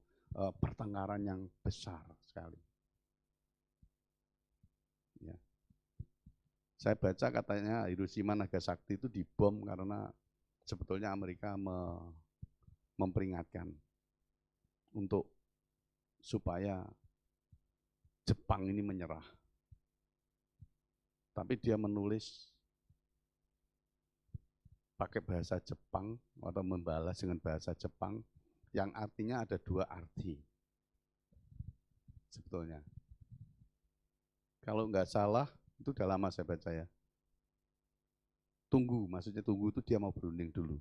pertengkaran yang besar sekali. Ya. Saya baca katanya Hiroshima Nagasaki itu dibom karena sebetulnya Amerika memperingatkan untuk supaya Jepang ini menyerah. Tapi dia menulis pakai bahasa Jepang atau membalas dengan bahasa Jepang yang artinya ada dua arti sebetulnya. Kalau nggak salah, itu udah lama saya baca ya. Tunggu, maksudnya tunggu itu dia mau berunding dulu.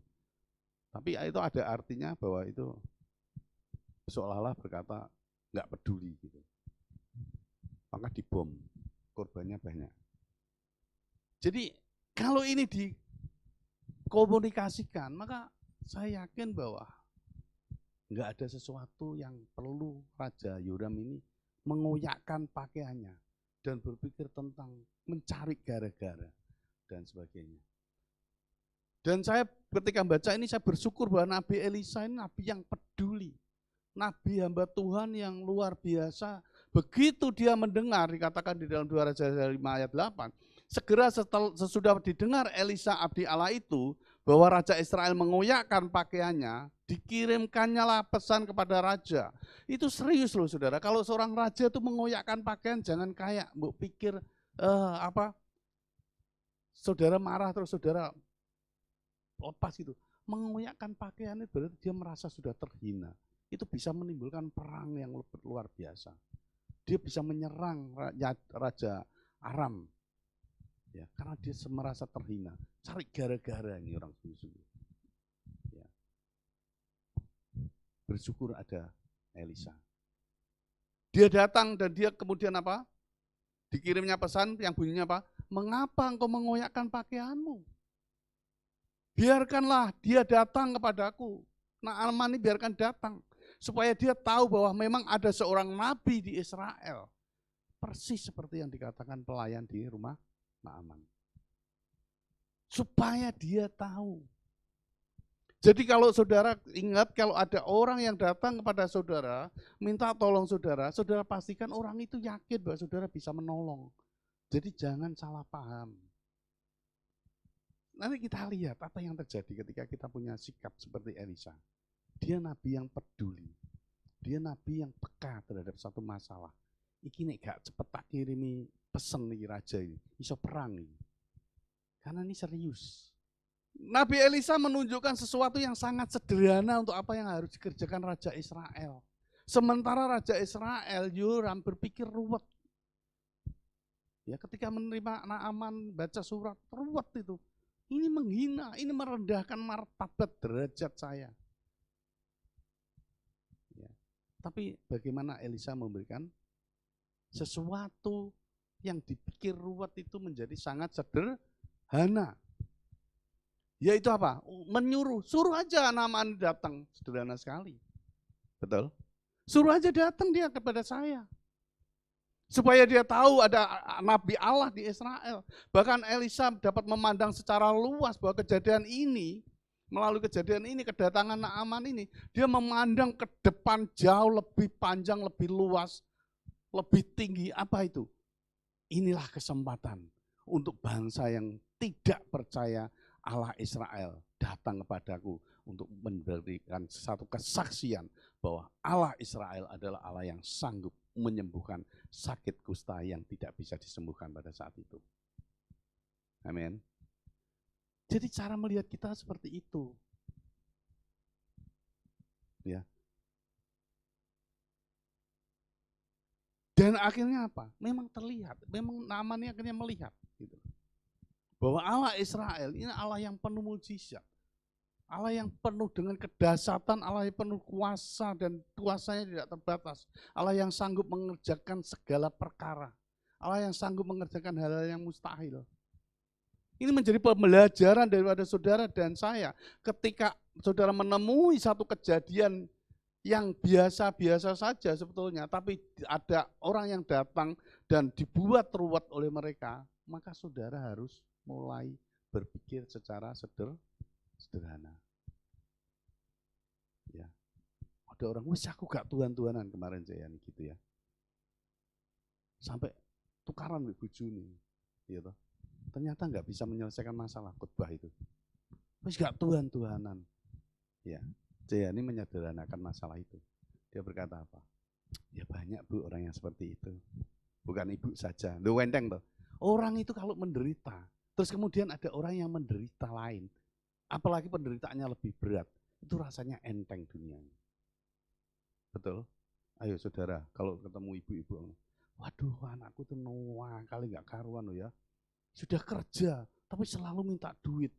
Tapi itu ada artinya bahwa itu seolah-olah berkata nggak peduli gitu. Maka dibom, korbannya banyak. Jadi kalau ini dikomunikasikan, maka saya yakin bahwa nggak ada sesuatu yang perlu Raja Yoram ini mengoyakkan pakaiannya dan berpikir tentang mencari gara-gara dan sebagainya. Dan saya ketika membaca ini saya bersyukur bahwa Nabi Elisa ini nabi yang peduli. Nabi hamba Tuhan yang luar biasa. Begitu dia mendengar, dikatakan di dalam 2 Raja 5 ayat 8, segera sesudah didengar Elisa abdi Allah itu, bahwa Raja Israel mengoyakkan pakaiannya, dikirimkannya lah pesan kepada raja. Itu serius loh saudara, kalau seorang raja itu mengoyakkan pakaian, jangan kayak mbok pikir saudara marah terus saudara lepas gitu. Mengoyakkan pakaian itu berarti dia merasa sudah terhina. Itu bisa menimbulkan perang yang luar biasa. Dia bisa menyerang Raja Aram. Ya, karena dia merasa terhina. Cari gara-gara ini orang sungguh-sungguh. Ya. Bersyukur ada Elisa. Dia datang dan dia kemudian apa? Dikirimnya pesan yang bunyinya apa? Mengapa engkau mengoyakkan pakaianmu? Biarkanlah dia datang kepadaku. Naaman ini biarkan datang. Supaya dia tahu bahwa memang ada seorang nabi di Israel. Persis seperti yang dikatakan pelayan di rumah Naaman. Supaya dia tahu. Jadi kalau saudara ingat, kalau ada orang yang datang kepada saudara, minta tolong saudara, saudara pastikan orang itu yakin bahwa saudara bisa menolong. Jadi jangan salah paham. Nanti kita lihat apa yang terjadi ketika kita punya sikap seperti Elisa. Dia nabi yang peduli. Dia nabi yang peka terhadap satu masalah. Iki nek gak cepet tak kirimi pesen nih raja ini. Iso perang ini. Karena ini serius. Nabi Elisa menunjukkan sesuatu yang sangat sederhana untuk apa yang harus dikerjakan Raja Israel. Sementara Raja Israel Yoram berpikir ruwet. Ya, ketika menerima Naaman baca surat, ruwet itu. Ini menghina, ini merendahkan martabat derajat saya. Ya. Tapi bagaimana Elisa memberikan sesuatu yang dipikir ruwet itu menjadi sangat sederhana. Yaitu apa? Menyuruh, suruh aja Naaman datang, sederhana sekali. Betul? Suruh aja datang dia kepada saya. Supaya dia tahu ada Nabi Allah di Israel. Bahkan Elisa dapat memandang secara luas bahwa kejadian ini, melalui kejadian ini, kedatangan Naaman ini, dia memandang ke depan jauh lebih panjang, lebih luas, lebih tinggi. Apa itu? Inilah kesempatan untuk bangsa yang tidak percaya Allah Israel datang kepadaku untuk memberikan satu kesaksian bahwa Allah Israel adalah Allah yang sanggup menyembuhkan sakit kusta yang tidak bisa disembuhkan pada saat itu. Amin. Jadi cara melihat kita seperti itu. Ya. Dan akhirnya apa? Memang terlihat, memang namanya akhirnya melihat gitu. Bahwa Allah Israel ini Allah yang penuh mujizat. Allah yang penuh dengan kedahsyatan, Allah yang penuh kuasa dan kuasanya tidak terbatas. Allah yang sanggup mengerjakan segala perkara. Allah yang sanggup mengerjakan hal-hal yang mustahil. Ini menjadi pembelajaran daripada saudara dan saya. Ketika saudara menemui satu kejadian yang biasa-biasa saja sebetulnya, tapi ada orang yang datang dan dibuat ruwet oleh mereka, maka saudara harus mulai berpikir secara sederhana. Ya. Ada orang, wis aku gak tuhan-tuhanan kemarin saya gitu ya. Sampai tukaran with bojone, gitu. Ternyata nggak bisa menyelesaikan masalah khotbah itu. Wis gak tuhan-tuhanan. Ya. Saya ini menyederhanakan masalah itu. Dia berkata apa? Ya banyak Bu orang yang seperti itu. Bukan ibu saja. Lu wenteng tuh. Orang itu kalau menderita, terus kemudian ada orang yang menderita lain, apalagi penderitaannya lebih berat, itu rasanya enteng dunianya. Betul? Ayo saudara, kalau ketemu ibu-ibu, waduh anakku tuh noah kali nggak karuan loh ya. Sudah kerja, tapi selalu minta duit.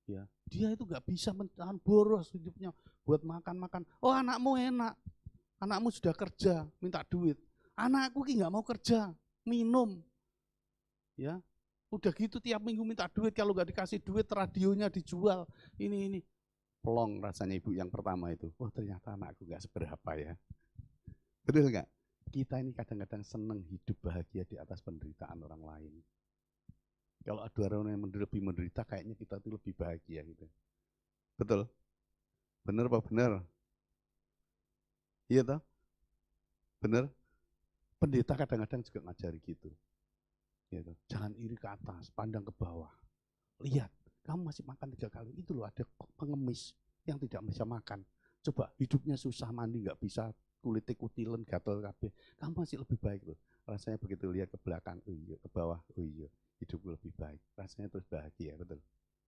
Ya, dia itu nggak bisa menahan boros hidupnya buat makan-makan. Oh anakmu enak, anakmu sudah kerja, minta duit. Anakku ki nggak mau kerja, minum. Ya, udah gitu tiap minggu minta duit, kalau nggak dikasih duit radionya dijual. Ini pelong rasanya ibu yang pertama itu. Oh ternyata anakku nggak seberapa ya. Betul nggak? Kita ini kadang-kadang senang hidup bahagia di atas penderitaan orang lain. Kalau ada orang yang lebih menderita, kayaknya kita tuh lebih bahagia gitu. Betul? Bener apa bener? Iya toh? Bener? Pendeta kadang-kadang juga ngajari gitu. Gitu. Jangan iri ke atas, pandang ke bawah. Lihat, kamu masih makan 3 kali. Itu loh ada pengemis yang tidak bisa makan. Coba hidupnya susah, mandi nggak bisa, kulitnya kutilen, gatel kabeh. Kamu masih lebih baik loh. Rasanya begitu lihat ke belakang, oh iya, ke bawah, oh iya, hidupku lebih baik. Rasanya terus bahagia, betul.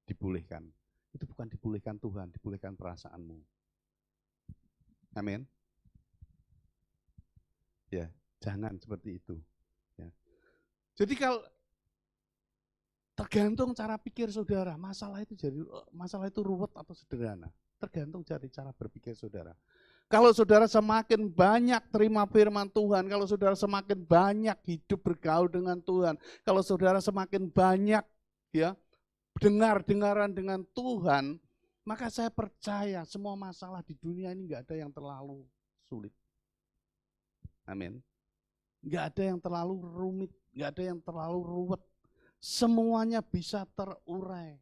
Dipulihkan. Itu bukan dipulihkan Tuhan, dipulihkan perasaanmu. Amin. Ya, jangan seperti itu. Ya. Jadi kalau tergantung cara pikir saudara, masalah itu ruwet atau sederhana. Tergantung dari cara berpikir saudara. Kalau saudara semakin banyak terima firman Tuhan, kalau saudara semakin banyak hidup bergaul dengan Tuhan, kalau saudara semakin banyak ya dengar-dengaran dengan Tuhan, maka saya percaya semua masalah di dunia ini nggak ada yang terlalu sulit. Amin. Nggak ada yang terlalu rumit, nggak ada yang terlalu ruwet. Semuanya bisa terurai.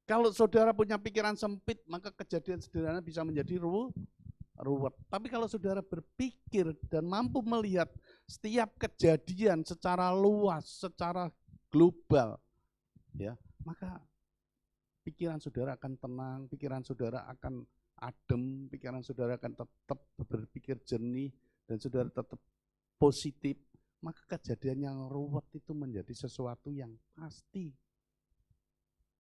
Kalau saudara punya pikiran sempit, maka kejadian sederhana bisa menjadi ruwet. Tapi kalau saudara berpikir dan mampu melihat setiap kejadian secara luas, secara global, ya, maka pikiran saudara akan tenang, pikiran saudara akan adem, pikiran saudara akan tetap berpikir jernih, dan saudara tetap positif. Maka kejadian yang ruwet itu menjadi sesuatu yang pasti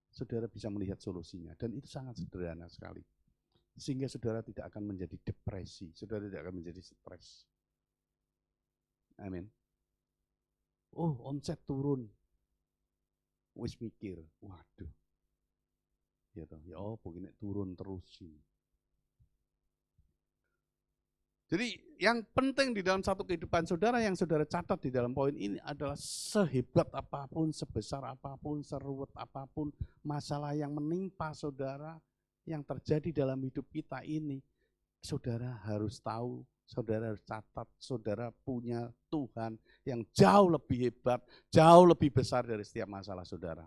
saudara bisa melihat solusinya, dan itu sangat sederhana sekali. Sehingga saudara tidak akan menjadi depresi, saudara tidak akan menjadi stres. Amin. Oh, omset turun. Wis mikir, waduh. Ya toh, ya oh, begini turun terus ini. Jadi yang penting di dalam satu kehidupan saudara yang saudara catat di dalam poin ini adalah sehebat apapun, sebesar apapun, seruwet apapun masalah yang menimpa saudara, yang terjadi dalam hidup kita ini, saudara harus tahu Saudara harus catat, saudara punya Tuhan yang jauh lebih hebat, jauh lebih besar dari setiap masalah saudara.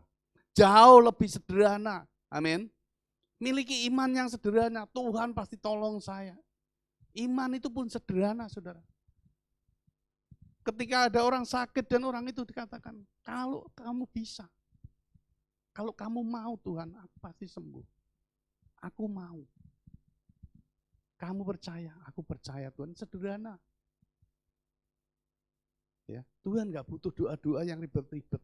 Jauh lebih sederhana, amin. Miliki iman yang sederhana, Tuhan pasti tolong saya. Iman itu pun sederhana, saudara. Ketika ada orang sakit dan orang itu dikatakan, kalau kamu bisa, kalau kamu mau Tuhan, aku pasti sembuh. Aku mau. Kamu percaya, aku percaya Tuhan, sederhana. Ya, Tuhan nggak butuh doa-doa yang ribet-ribet.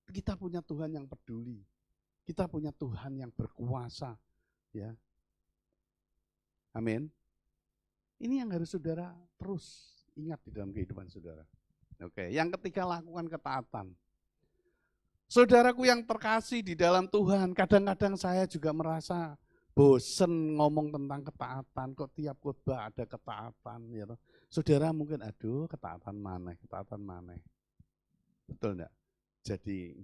Kita punya Tuhan yang peduli. Kita punya Tuhan yang berkuasa. Ya. Amin. Ini yang harus saudara terus ingat di dalam kehidupan saudara. Oke, yang ketiga, lakukan ketaatan. Saudaraku yang terkasih di dalam Tuhan, kadang-kadang saya juga merasa bosen ngomong tentang ketaatan, kok tiap khotbah ada ketaatan. Ya. Saudara mungkin, aduh ketaatan mana. Betul enggak? Jadi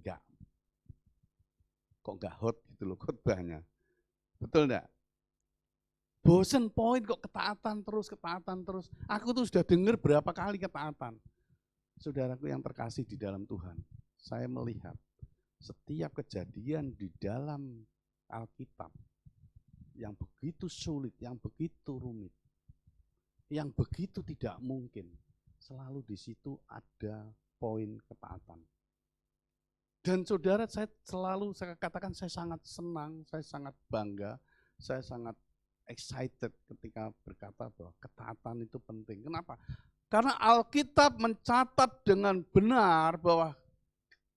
kok enggak hot gitu loh khotbahnya. Betul enggak? Bosen poin kok ketaatan terus. Aku tuh sudah dengar berapa kali ketaatan. Saudaraku yang terkasih di dalam Tuhan, saya melihat setiap kejadian di dalam Alkitab yang begitu sulit, yang begitu rumit, yang begitu tidak mungkin, selalu di situ ada poin ketaatan. Dan saudara, saya katakan saya sangat senang, saya sangat bangga, saya sangat excited ketika berkata bahwa ketaatan itu penting. Kenapa? Karena Alkitab mencatat dengan benar bahwa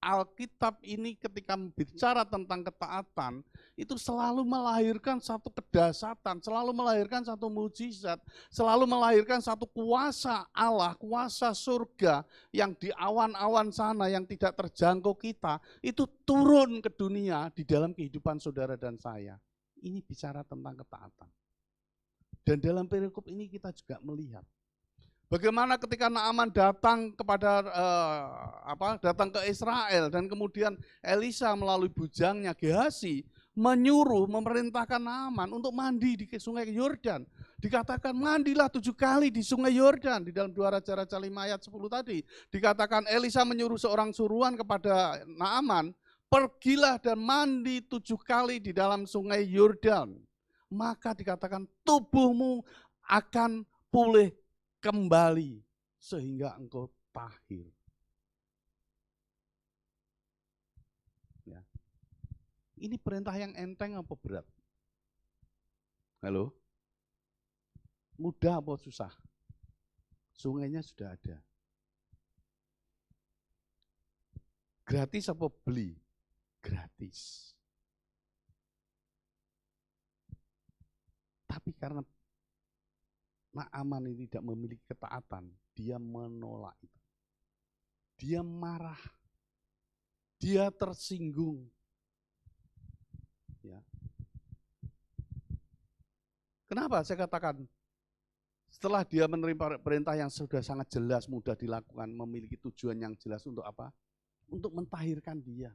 Alkitab ini ketika bicara tentang ketaatan, itu selalu melahirkan satu kedahsyatan, selalu melahirkan satu mujizat, selalu melahirkan satu kuasa Allah, kuasa surga yang di awan-awan sana yang tidak terjangkau kita, itu turun ke dunia di dalam kehidupan saudara dan saya. Ini bicara tentang ketaatan. Dan dalam perikop ini kita juga melihat bagaimana ketika Naaman datang datang ke Israel dan kemudian Elisa melalui bujangnya Gehazi memerintahkan Naaman untuk mandi di sungai Yordan. Dikatakan mandilah 7 kali di sungai Yordan. Di dalam 2 Raja-Raja 5 ayat 10 tadi dikatakan Elisa menyuruh seorang suruhan kepada Naaman, pergilah dan mandi 7 kali di dalam sungai Yordan. Maka dikatakan tubuhmu akan pulih kembali sehingga engkau tahir. Ya. Ini perintah yang enteng apa berat? Halo? Mudah apa susah? Sungainya sudah ada. Gratis apa beli? Gratis. Tapi karena Naaman ini tidak memiliki ketaatan, dia menolak itu. Dia marah. Dia tersinggung. Ya. Kenapa saya katakan setelah dia menerima perintah yang sudah sangat jelas, mudah dilakukan, memiliki tujuan yang jelas untuk apa? Untuk mentahirkan dia.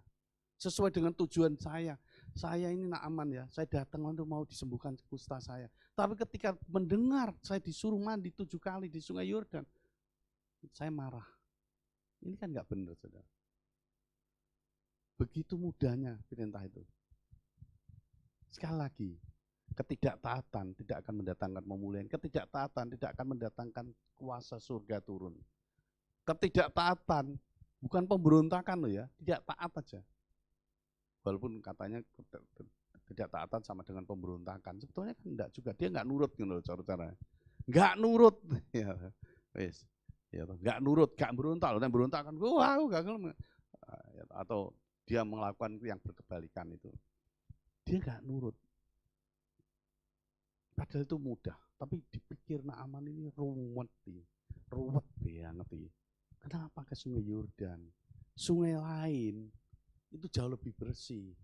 Sesuai dengan tujuan saya. Saya ini Naaman ya, saya datang untuk mau disembuhkan kusta saya. Tapi ketika mendengar saya disuruh mandi 7 kali di sungai Yordan, saya marah. Ini kan enggak benar, saudara. Begitu mudahnya perintah itu. Sekali lagi, ketidaktaatan tidak akan mendatangkan pemulihan. Ketidaktaatan tidak akan mendatangkan kuasa surga turun. Ketidaktaatan bukan pemberontakan loh ya, tidak taat aja. Walaupun katanya ketidaktaatan sama dengan pemberontakan, sebetulnya kan enggak juga, dia enggak nurut gitu loh cara-cara. Enggak nurut. Ya, wis. Ya, enggak nurut, enggak berontak loh, berontak kan wah, gagal. Atau dia melakukan yang berkebalikan itu. Dia enggak nurut. Padahal itu mudah, tapi dipikir Naaman ini ruwet banget. Kenapa ke sungai Yordan? Sungai lain itu jauh lebih bersih.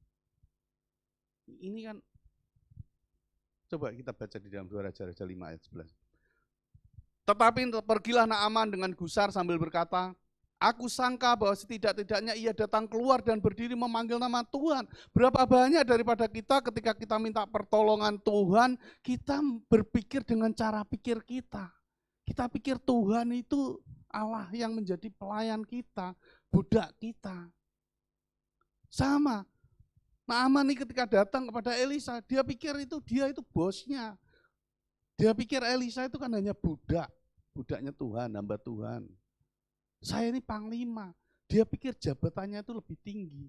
Ini kan, coba kita baca di dalam 2 Raja-Raja 5 ayat 11. Tetapi pergilah Naaman dengan gusar sambil berkata, aku sangka bahwa setidak-tidaknya ia datang keluar dan berdiri memanggil nama Tuhan. Berapa banyak daripada kita ketika kita minta pertolongan Tuhan, kita berpikir dengan cara pikir kita. Kita pikir Tuhan itu Allah yang menjadi pelayan kita, budak kita. Sama, Naaman nih ketika datang kepada Elisa, dia pikir dia itu bosnya. Dia pikir Elisa itu kan hanya budak, budaknya Tuhan, hamba Tuhan. Saya ini panglima. Dia pikir jabatannya itu lebih tinggi.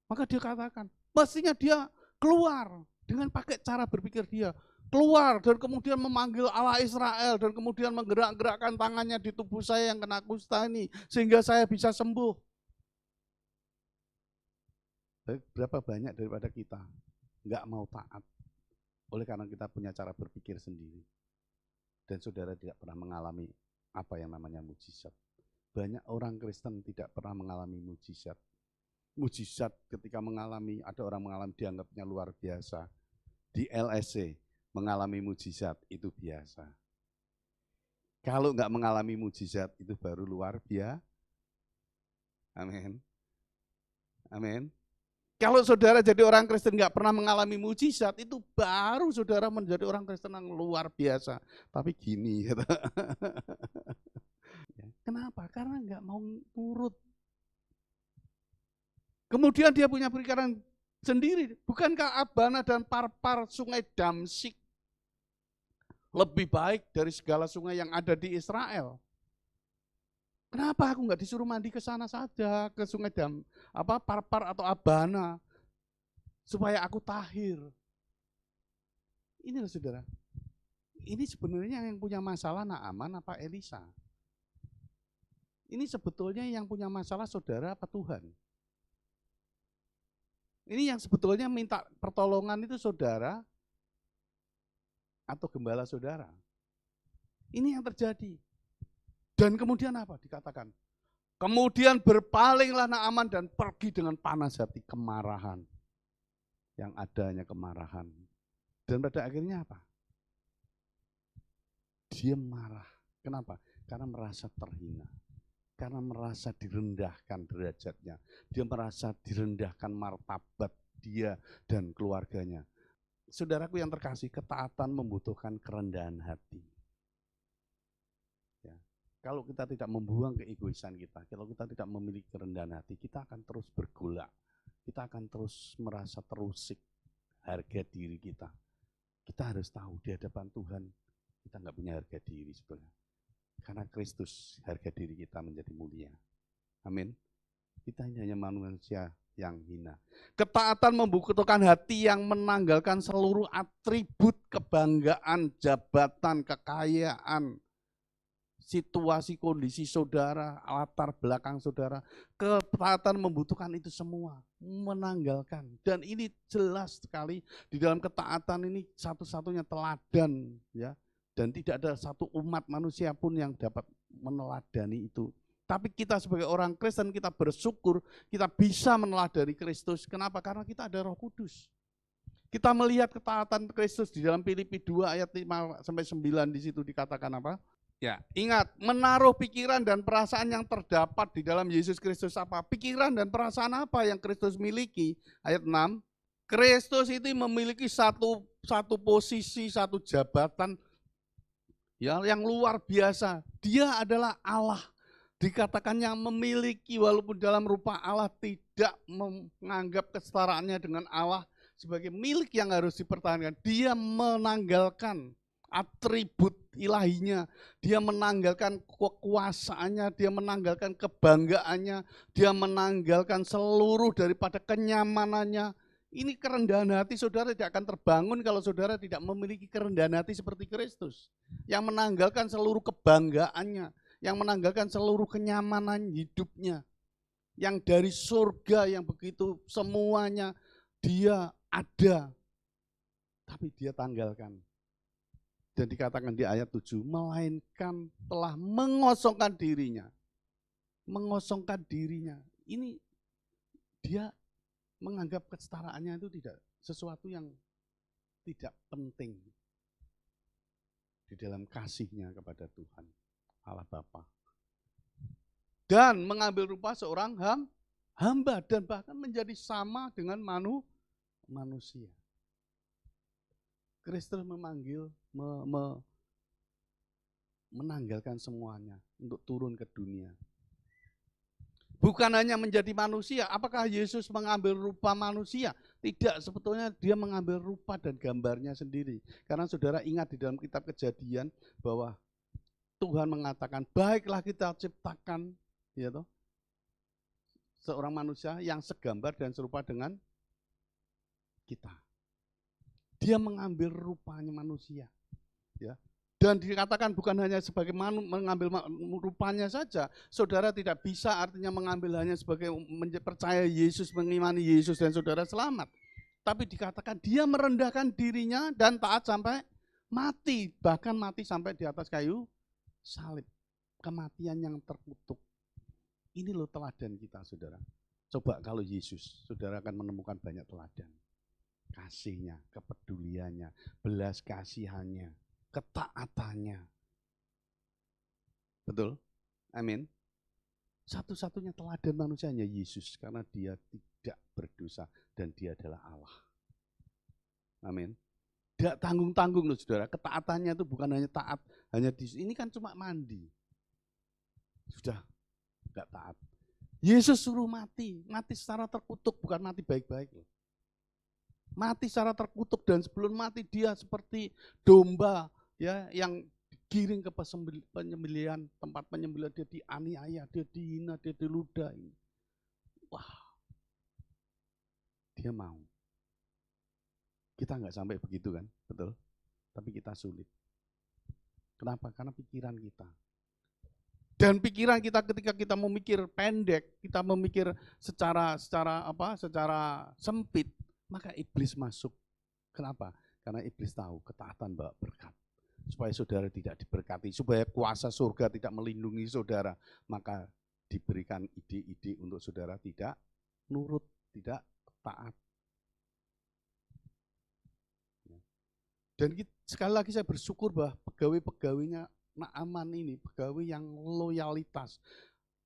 Maka dia katakan, pastinya dia keluar dengan pakai cara berpikir dia. Keluar dan kemudian memanggil Allah Israel dan kemudian menggerak-gerakkan tangannya di tubuh saya yang kena kusta ini sehingga saya bisa sembuh. Berapa banyak daripada kita nggak mau taat oleh karena kita punya cara berpikir sendiri. Dan saudara tidak pernah mengalami apa yang namanya mujizat. Banyak orang Kristen tidak pernah mengalami mujizat. Mujizat ketika mengalami, ada orang mengalami dianggapnya luar biasa. Di LSC mengalami mujizat itu biasa. Kalau nggak mengalami mujizat itu baru luar biasa. Amin. Amin. Kalau saudara jadi orang Kristen nggak pernah mengalami mujizat, itu baru saudara menjadi orang Kristen yang luar biasa. Tapi gini, gitu. Kenapa? Karena nggak mau nurut. Kemudian dia punya pikiran sendiri. Bukankah Abana dan Parpar sungai Damsik lebih baik dari segala sungai yang ada di Israel? Kenapa aku nggak disuruh mandi ke sana saja, ke sungai Parpar atau Abana, supaya aku tahir? Ini loh saudara, ini sebenarnya yang punya masalah Naaman apa Elisa? Ini sebetulnya yang punya masalah saudara apa Tuhan? Ini yang sebetulnya minta pertolongan itu saudara atau gembala saudara. Ini yang terjadi. Dan kemudian apa dikatakan? Kemudian berpalinglah Naaman dan pergi dengan panas hati, kemarahan. Yang adanya kemarahan. Dan pada akhirnya apa? Dia marah. Kenapa? Karena merasa terhina. Karena merasa direndahkan derajatnya. Dia merasa direndahkan martabat dia dan keluarganya. Saudaraku yang terkasih, ketaatan membutuhkan kerendahan hati. Ya. Kalau kita tidak membuang keegoisan kita, kalau kita tidak memiliki kerendahan hati, kita akan terus bergolak. Kita akan terus merasa terusik harga diri kita. Kita harus tahu di hadapan Tuhan, kita nggak punya harga diri sebetulnya. Karena Kristus harga diri kita menjadi mulia. Amin. Kita hanya manusia yang hina. Ketaatan membutuhkan hati yang menanggalkan seluruh atribut kebanggaan, jabatan, kekayaan, situasi, kondisi saudara, latar belakang saudara. Ketaatan membutuhkan itu semua, menanggalkan. Dan ini jelas sekali di dalam ketaatan ini satu-satunya teladan, ya. Dan tidak ada satu umat manusia pun yang dapat meneladani itu. Tapi kita sebagai orang Kristen, kita bersyukur kita bisa meneladani Kristus. Kenapa? Karena kita ada Roh Kudus. Kita melihat ketaatan Kristus di dalam Filipi 2 ayat 5-9 di situ dikatakan apa? Ya, ingat, menaruh pikiran dan perasaan yang terdapat di dalam Yesus Kristus apa? Pikiran dan perasaan apa yang Kristus miliki? Ayat 6, Kristus itu memiliki satu posisi, satu jabatan ya, yang luar biasa. Dia adalah Allah. Dikatakan yang memiliki, walaupun dalam rupa Allah, tidak menganggap kesetaraannya dengan Allah sebagai milik yang harus dipertahankan. Dia menanggalkan atribut ilahinya, dia menanggalkan kekuasaannya, dia menanggalkan kebanggaannya, dia menanggalkan seluruh daripada kenyamanannya. Ini kerendahan hati saudara tidak akan terbangun kalau saudara tidak memiliki kerendahan hati seperti Kristus. Yang menanggalkan seluruh kebanggaannya, yang menanggalkan seluruh kenyamanan hidupnya. Yang dari surga yang begitu semuanya dia ada, tapi dia tanggalkan. Dan dikatakan di ayat 7, melainkan telah mengosongkan dirinya. Mengosongkan dirinya. Ini dia menganggap kesetaraannya itu tidak sesuatu yang tidak penting di dalam kasihnya kepada Tuhan Allah Bapa. Dan mengambil rupa seorang hamba dan bahkan menjadi sama dengan manusia. Kristus memanggil menanggalkan semuanya untuk turun ke dunia. Bukan hanya menjadi manusia, apakah Yesus mengambil rupa manusia? Tidak, sebetulnya dia mengambil rupa dan gambarnya sendiri. Karena saudara ingat di dalam kitab Kejadian bahwa Tuhan mengatakan, baiklah kita ciptakan ya toh, seorang manusia yang segambar dan serupa dengan kita. Dia mengambil rupanya manusia. Ya. Dan dikatakan bukan hanya sebagai mengambil rupanya saja, saudara tidak bisa artinya mengambil hanya sebagai percaya Yesus, mengimani Yesus dan saudara selamat. Tapi dikatakan dia merendahkan dirinya dan taat sampai mati, bahkan mati sampai di atas kayu salib. Kematian yang terkutuk. Ini loh teladan kita, saudara. Coba kalau Yesus, saudara akan menemukan banyak teladan. Kasihnya, kepeduliannya, belas kasihannya, ketaatannya. Betul? Amin. Satu-satunya teladan manusianya Yesus, karena dia tidak berdosa dan dia adalah Allah. Amin. Tidak tanggung-tanggung loh saudara, ketaatannya itu bukan hanya taat, hanya ini kan cuma mandi. Sudah, enggak taat. Yesus suruh mati secara terkutuk, bukan mati baik-baik loh. Mati secara terkutuk, dan sebelum mati dia seperti domba ya yang digiring ke penyembelihan, tempat penyembelihan, dia dianiaya, dia dihina, dia diludahi. Wah, dia mau. Kita nggak sampai begitu kan, betul? Tapi kita sulit. Kenapa? Karena pikiran kita. Dan pikiran kita ketika kita memikir pendek, kita memikir secara sempit, maka iblis masuk. Kenapa? Karena iblis tahu ketaatan bawa berkat. Supaya saudara tidak diberkati, supaya kuasa surga tidak melindungi saudara, maka diberikan ide-ide untuk saudara tidak nurut, tidak taat. Dan sekali lagi saya bersyukur bahwa pegawai-pegawainya Naaman ini, pegawai yang loyalitas.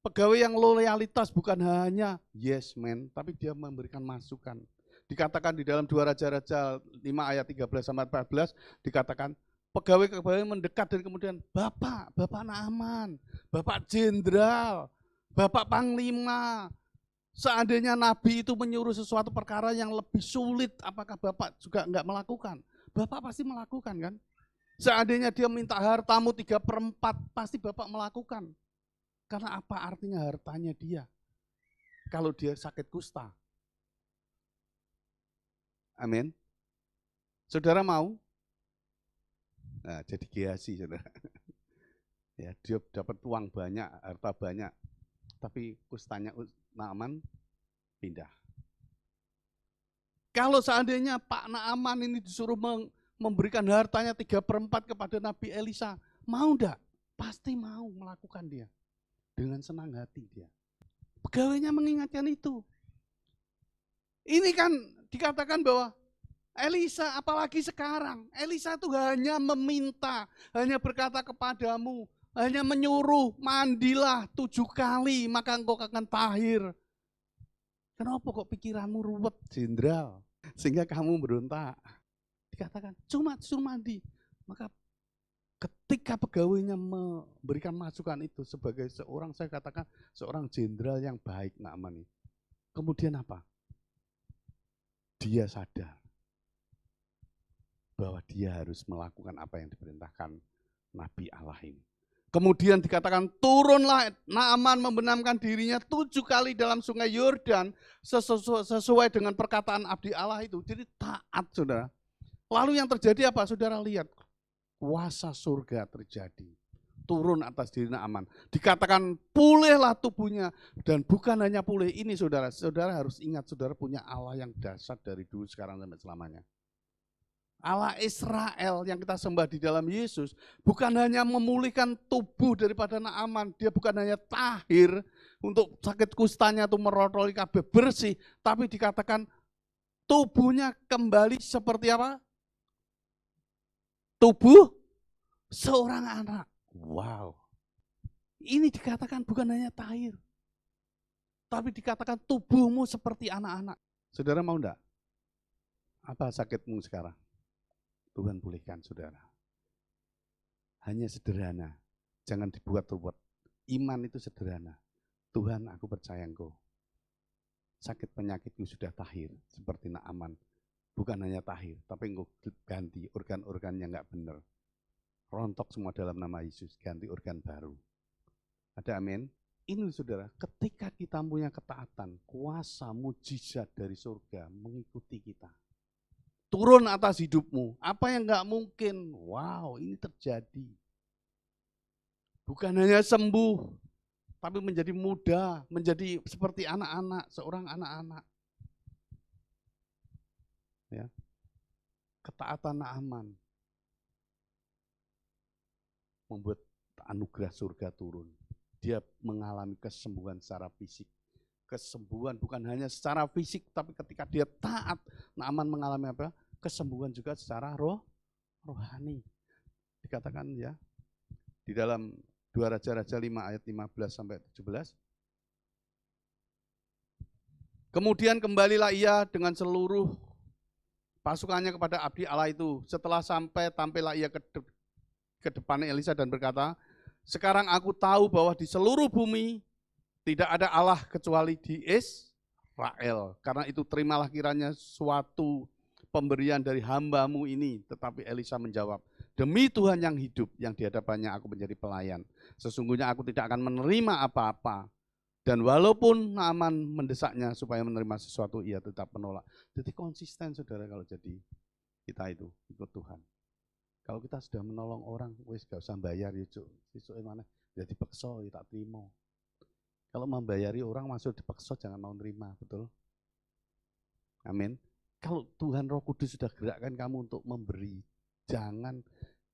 Pegawai yang loyalitas bukan hanya yes man, tapi dia memberikan masukan. Dikatakan di dalam 2 Raja-Raja 5 ayat 13-14, dikatakan pegawai-pegawai mendekat dan kemudian Bapak Naaman, Bapak Jenderal, Bapak Panglima, seandainya Nabi itu menyuruh sesuatu perkara yang lebih sulit, apakah Bapak juga enggak melakukan? Bapak pasti melakukan kan? Seandainya dia minta hartamu 3/4, pasti Bapak melakukan. Karena apa artinya hartanya dia? Kalau dia sakit kusta. Amin. Saudara mau? Nah, jadi Gehazi, saudara. Ya, dia dapat uang banyak, harta banyak, tapi kustanya Naaman pindah. Kalau seandainya Pak Naaman ini disuruh memberikan hartanya 3/4 kepada Nabi Elisa, mau enggak? Pasti mau melakukan dia. Dengan senang hati dia. Pegawainya mengingatkan itu. Ini kan dikatakan bahwa Elisa, apalagi sekarang, Elisa itu hanya meminta, hanya berkata kepadamu, hanya menyuruh, mandilah 7 kali, maka engkau akan tahir. Kenapa kok pikiranmu ruwet, jenderal? Sehingga kamu berontak. Dikatakan, cuma suruh mandi. Maka ketika pegawainya memberikan masukan itu sebagai seorang, saya katakan, seorang jenderal yang baik Naaman ini. Kemudian apa? Dia sadar bahwa dia harus melakukan apa yang diperintahkan Nabi Allah ini. Kemudian dikatakan turunlah Naaman membenamkan dirinya 7 kali dalam sungai Yordan sesuai dengan perkataan abdi Allah itu. Jadi taat saudara. Lalu yang terjadi apa? Saudara lihat kuasa surga terjadi. Turun atas diri Naaman. Dikatakan pulihlah tubuhnya. Dan bukan hanya pulih ini saudara. Saudara harus ingat saudara punya Allah yang dahsyat dari dulu sekarang sampai selamanya. Allah Israel yang kita sembah di dalam Yesus bukan hanya memulihkan tubuh daripada Naaman, dia bukan hanya tahir untuk sakit kustanya itu merotoli kabeh bersih, tapi dikatakan tubuhnya kembali seperti apa? Tubuh seorang anak. Wow. Ini dikatakan bukan hanya tahir, tapi dikatakan tubuhmu seperti anak-anak. Saudara mau enggak? Apa sakitmu sekarang? Tuhan pulihkan saudara. Hanya sederhana. Jangan dibuat ruwet. Iman itu sederhana. Tuhan, aku percaya Engkau. Sakit penyakitku sudah tahir, seperti Naaman. Bukan hanya tahir, tapi Engkau ganti organ-organ yang enggak benar. Rontok semua dalam nama Yesus, ganti organ baru. Ada amin? Ini saudara, ketika kita punya ketaatan, kuasa mujizat dari surga mengikuti kita. Turun atas hidupmu, apa yang enggak mungkin, wow ini terjadi. Bukan hanya sembuh, tapi menjadi muda, menjadi seperti anak-anak, seorang anak-anak. Ya. Ketaatan Naaman membuat anugerah surga turun. Dia mengalami kesembuhan secara fisik. Kesembuhan bukan hanya secara fisik, tapi ketika dia taat, Naaman mengalami apa? Kesembuhan juga secara rohani. Dikatakan ya, di dalam 2 Raja-Raja 5 ayat 15 sampai 17. Kemudian kembalilah ia dengan seluruh pasukannya kepada abdi Allah itu. Setelah sampai, tampillah ia ke depan Elisa dan berkata, sekarang aku tahu bahwa di seluruh bumi tidak ada Allah kecuali di Israel. Karena itu terimalah kiranya suatu pemberian dari hambamu ini. Tetapi Elisa menjawab, demi Tuhan yang hidup, yang di hadapannya aku menjadi pelayan. Sesungguhnya aku tidak akan menerima apa-apa. Dan walaupun Naaman mendesaknya supaya menerima sesuatu, ia tetap menolak. Jadi konsisten saudara kalau jadi kita itu ikut Tuhan. Kalau kita sudah menolong orang, wis gak usah bayar ya cuk. Sesuk mana? Jadi dipaksa ya tak terima. Kalau membayari orang masuk dipaksa jangan mau terima, betul? Amin. Kalau Tuhan Roh Kudus sudah gerakkan kamu untuk memberi, jangan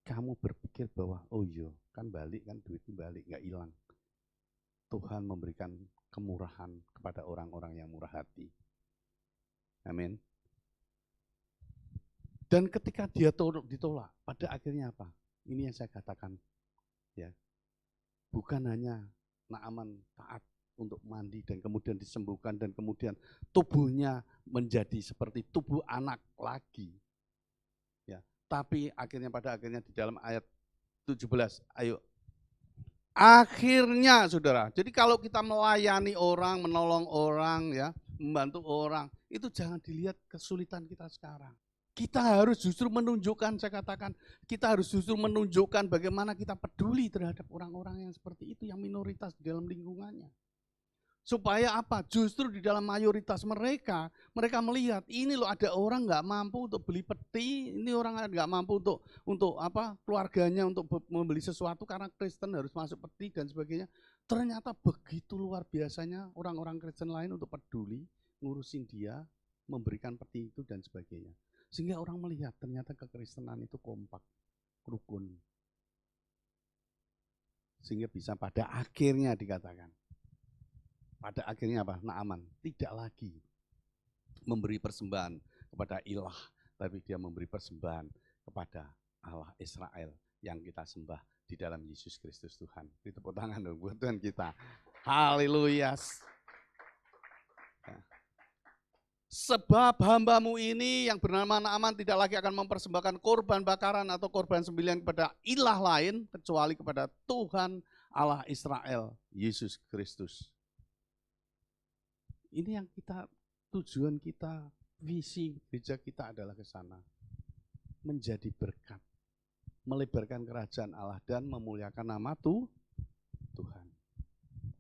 kamu berpikir bahwa oh iya kan balik, kan duitnya balik, nggak hilang. Tuhan memberikan kemurahan kepada orang-orang yang murah hati. Amin. Dan ketika dia ditolak, pada akhirnya apa? Ini yang saya katakan, ya, bukan hanya Naaman taat untuk mandi dan kemudian disembuhkan dan kemudian tubuhnya menjadi seperti tubuh anak lagi. Ya, tapi pada akhirnya di dalam ayat 17, ayo. Akhirnya saudara, jadi kalau kita melayani orang, menolong orang, ya, membantu orang, itu jangan dilihat kesulitan kita sekarang. Kita harus justru menunjukkan, saya katakan, kita harus justru menunjukkan bagaimana kita peduli terhadap orang-orang yang seperti itu, yang minoritas di dalam lingkungannya. Supaya apa? Justru di dalam mayoritas mereka melihat ini loh ada orang nggak mampu untuk beli peti, ini orang nggak mampu untuk apa keluarganya untuk membeli sesuatu karena Kristen harus masuk peti dan sebagainya. Ternyata begitu luar biasanya orang-orang Kristen lain untuk peduli, ngurusin dia, memberikan peti itu dan sebagainya. Sehingga orang melihat ternyata kekristenan itu kompak, rukun. Sehingga bisa pada akhirnya dikatakan, pada akhirnya apa? Naaman tidak lagi memberi persembahan kepada ilah, tapi dia memberi persembahan kepada Allah Israel yang kita sembah di dalam Yesus Kristus Tuhan. Tepuk tangan dong buat Tuhan kita. Haleluya. Sebab hambamu ini yang bernama Naaman tidak lagi akan mempersembahkan korban bakaran atau korban sembelihan kepada ilah lain, kecuali kepada Tuhan Allah Israel, Yesus Kristus. Ini yang tujuan kita, visi gereja kita adalah ke sana. Menjadi berkat, melebarkan kerajaan Allah dan memuliakan nama Tuhan.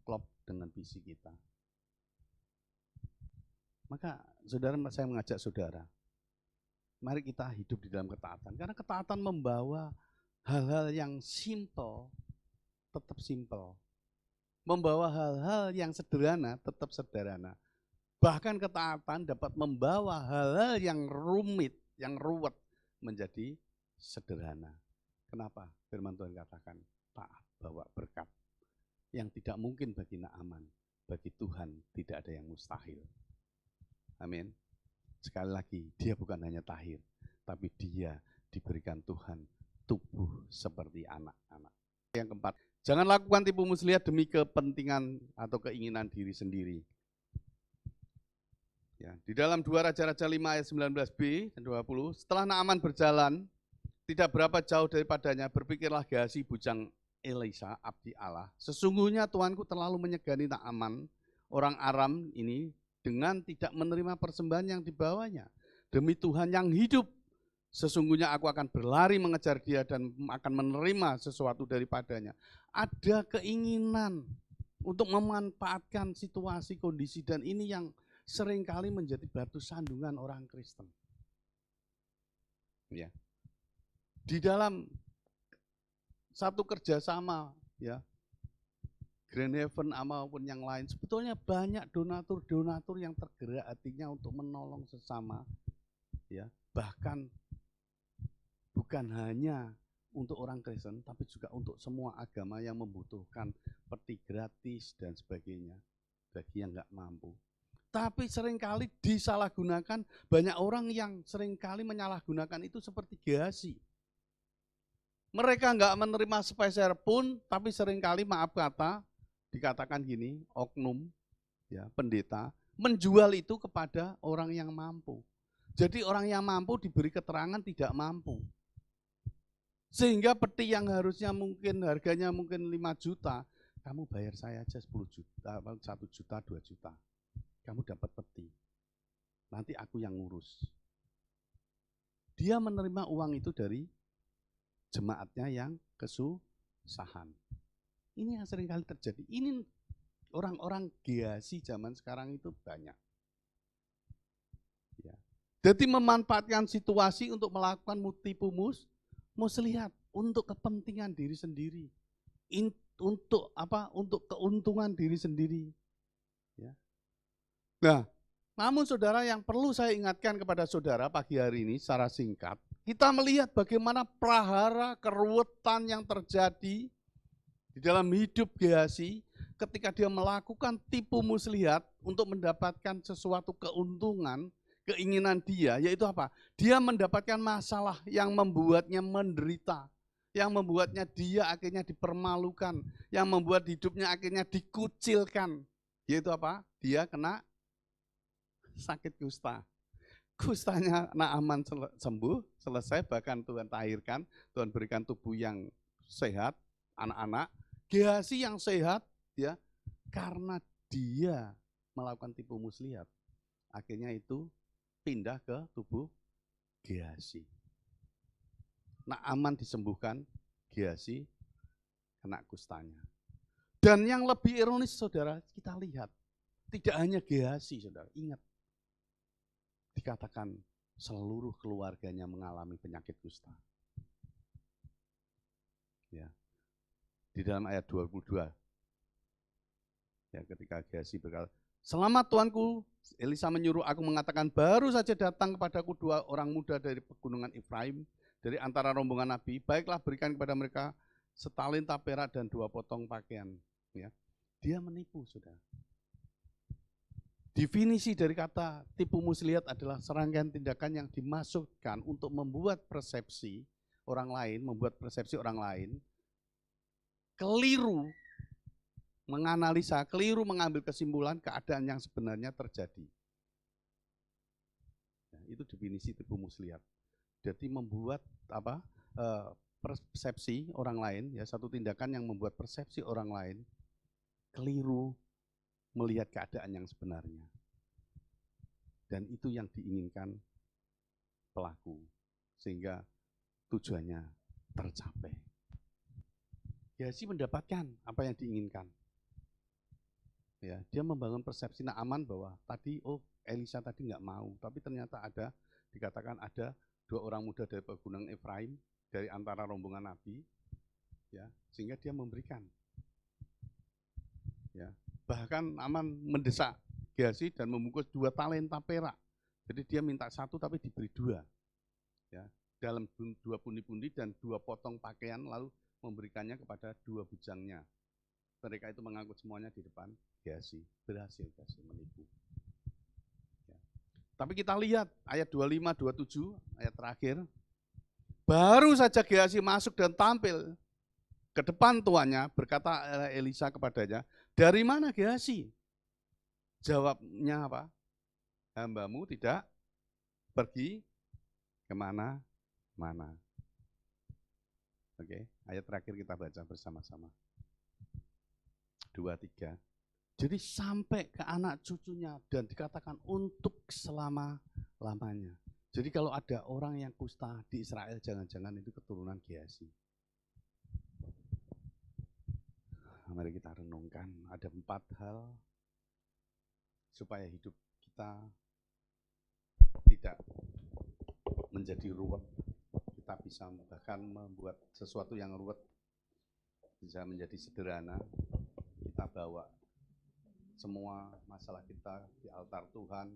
Klop dengan visi kita. Maka saudara, saya mengajak saudara, mari kita hidup di dalam ketaatan. Karena ketaatan membawa hal-hal yang simple, tetap simple. Membawa hal-hal yang sederhana, tetap sederhana. Bahkan ketaatan dapat membawa hal-hal yang rumit, yang ruwet, menjadi sederhana. Kenapa? Firman Tuhan katakan, taat bawa berkat. Yang tidak mungkin bagi Naaman, bagi Tuhan tidak ada yang mustahil. Amin. Sekali lagi, dia bukan hanya tahir, tapi dia diberikan Tuhan tubuh seperti anak-anak. Yang keempat, jangan lakukan tipu muslihat demi kepentingan atau keinginan diri sendiri. Ya, di dalam 2 Raja-Raja 5 ayat 19b dan 20, setelah Naaman berjalan, tidak berapa jauh daripadanya, berpikirlah Gehazi bujang Elisa, abdi Allah, sesungguhnya tuanku terlalu menyegani Naaman, orang Aram ini, dengan tidak menerima persembahan yang dibawanya. Demi Tuhan yang hidup, sesungguhnya aku akan berlari mengejar dia dan akan menerima sesuatu daripadanya. Ada keinginan untuk memanfaatkan situasi, kondisi, dan ini yang seringkali menjadi batu sandungan orang Kristen. Ya. Di dalam satu kerjasama, ya, Grand Heaven maupun yang lain, sebetulnya banyak donatur-donatur yang tergerak hatinya untuk menolong sesama, ya, bahkan bukan hanya untuk orang Kristen, tapi juga untuk semua agama yang membutuhkan peti gratis dan sebagainya bagi yang nggak mampu. Tapi seringkali disalahgunakan, banyak orang yang seringkali menyalahgunakan itu seperti Gehazi. Mereka nggak menerima sepeser pun, tapi seringkali maaf kata, dikatakan gini, oknum, ya, pendeta, menjual itu kepada orang yang mampu. Jadi orang yang mampu diberi keterangan tidak mampu. Sehingga peti yang harusnya mungkin harganya mungkin 5 juta, kamu bayar saya aja 10 juta, 1 juta, 2 juta. Kamu dapat peti. Nanti aku yang ngurus. Dia menerima uang itu dari jemaatnya yang kesusahan. Ini yang sering kali terjadi. Ini orang-orang Gehazi zaman sekarang itu banyak. Ya. Jadi memanfaatkan situasi untuk melakukan tipu muslihat untuk kepentingan diri sendiri, untuk apa? Untuk keuntungan diri sendiri. Ya. Nah, namun saudara, yang perlu saya ingatkan kepada saudara pagi hari ini secara singkat, kita melihat bagaimana prahara keruwetan yang terjadi di dalam hidup Gehazi ketika dia melakukan tipu muslihat untuk mendapatkan sesuatu keuntungan, keinginan dia, yaitu apa? Dia mendapatkan masalah yang membuatnya menderita, yang membuatnya dia akhirnya dipermalukan, yang membuat hidupnya akhirnya dikucilkan, yaitu apa? Dia kena sakit kusta. Kustanya Naaman sembuh, selesai, bahkan Tuhan tahirkan, Tuhan berikan tubuh yang sehat, anak-anak. Gehazi yang sehat, ya, karena dia melakukan tipu muslihat, akhirnya itu pindah ke tubuh Gehazi. Naaman disembuhkan, Gehazi kena kustanya. Dan yang lebih ironis, saudara, kita lihat, tidak hanya Gehazi, saudara, ingat, dikatakan seluruh keluarganya mengalami penyakit kusta. Ya. Di dalam ayat 22, ya, ketika Gehazi berkata, "Selamat tuanku, Elisa menyuruh aku mengatakan, baru saja datang kepadaku 2 orang muda dari pegunungan Efraim, dari antara rombongan Nabi, baiklah berikan kepada mereka setalenta perak dan 2 potong pakaian." Ya. Dia menipu, saudara. Definisi dari kata tipu muslihat adalah serangkaian tindakan yang dimasukkan untuk membuat persepsi orang lain, keliru menganalisa, keliru mengambil kesimpulan keadaan yang sebenarnya terjadi. Nah, itu definisi tipu muslihat. Jadi membuat apa? Persepsi orang lain, ya, satu tindakan yang membuat persepsi orang lain keliru melihat keadaan yang sebenarnya. Dan itu yang diinginkan pelaku, sehingga tujuannya tercapai. Gehazi mendapatkan apa yang diinginkan. Ya, dia membangun persepsi Naaman bahwa tadi, Elisa tadi nggak mau, tapi ternyata dikatakan ada 2 orang muda dari pegunungan Efraim, dari antara rombongan Nabi, ya, sehingga dia memberikan. Ya, bahkan Naaman mendesak Gehazi dan membungkus 2 talenta perak. Jadi dia minta 1 tapi diberi 2. Ya, dalam 2 pundi-pundi dan 2 potong pakaian, lalu memberikannya kepada 2 bujangnya. Mereka itu mengangkut semuanya di depan Gehazi. Berhasil Gehazi menipu. Ya. Tapi kita lihat ayat 25, 27, ayat terakhir. Baru saja Gehazi masuk dan tampil ke depan tuannya, berkata Elisa kepadanya, "Dari mana Gehazi?" Jawabnya apa? "Hambamu tidak pergi kemana-mana." Oke, ayat terakhir kita baca bersama-sama. 2, 3. Jadi sampai ke anak cucunya dan dikatakan untuk selama-lamanya. Jadi kalau ada orang yang kusta di Israel, jangan-jangan itu keturunan Gehazi. Mari kita renungkan, ada 4 hal supaya hidup kita tidak menjadi ruwet. Kita bisa bahkan membuat sesuatu yang ruwet bisa menjadi sederhana. Kita bawa semua masalah kita di altar Tuhan,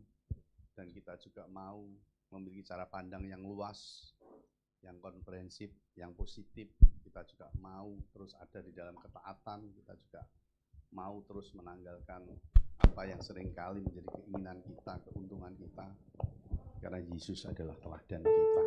dan kita juga mau memiliki cara pandang yang luas, yang komprehensif, yang positif. Kita juga mau terus ada di dalam ketaatan, kita juga mau terus menanggalkan apa yang seringkali menjadi keinginan kita, keuntungan kita, karena Yesus adalah teladan kita.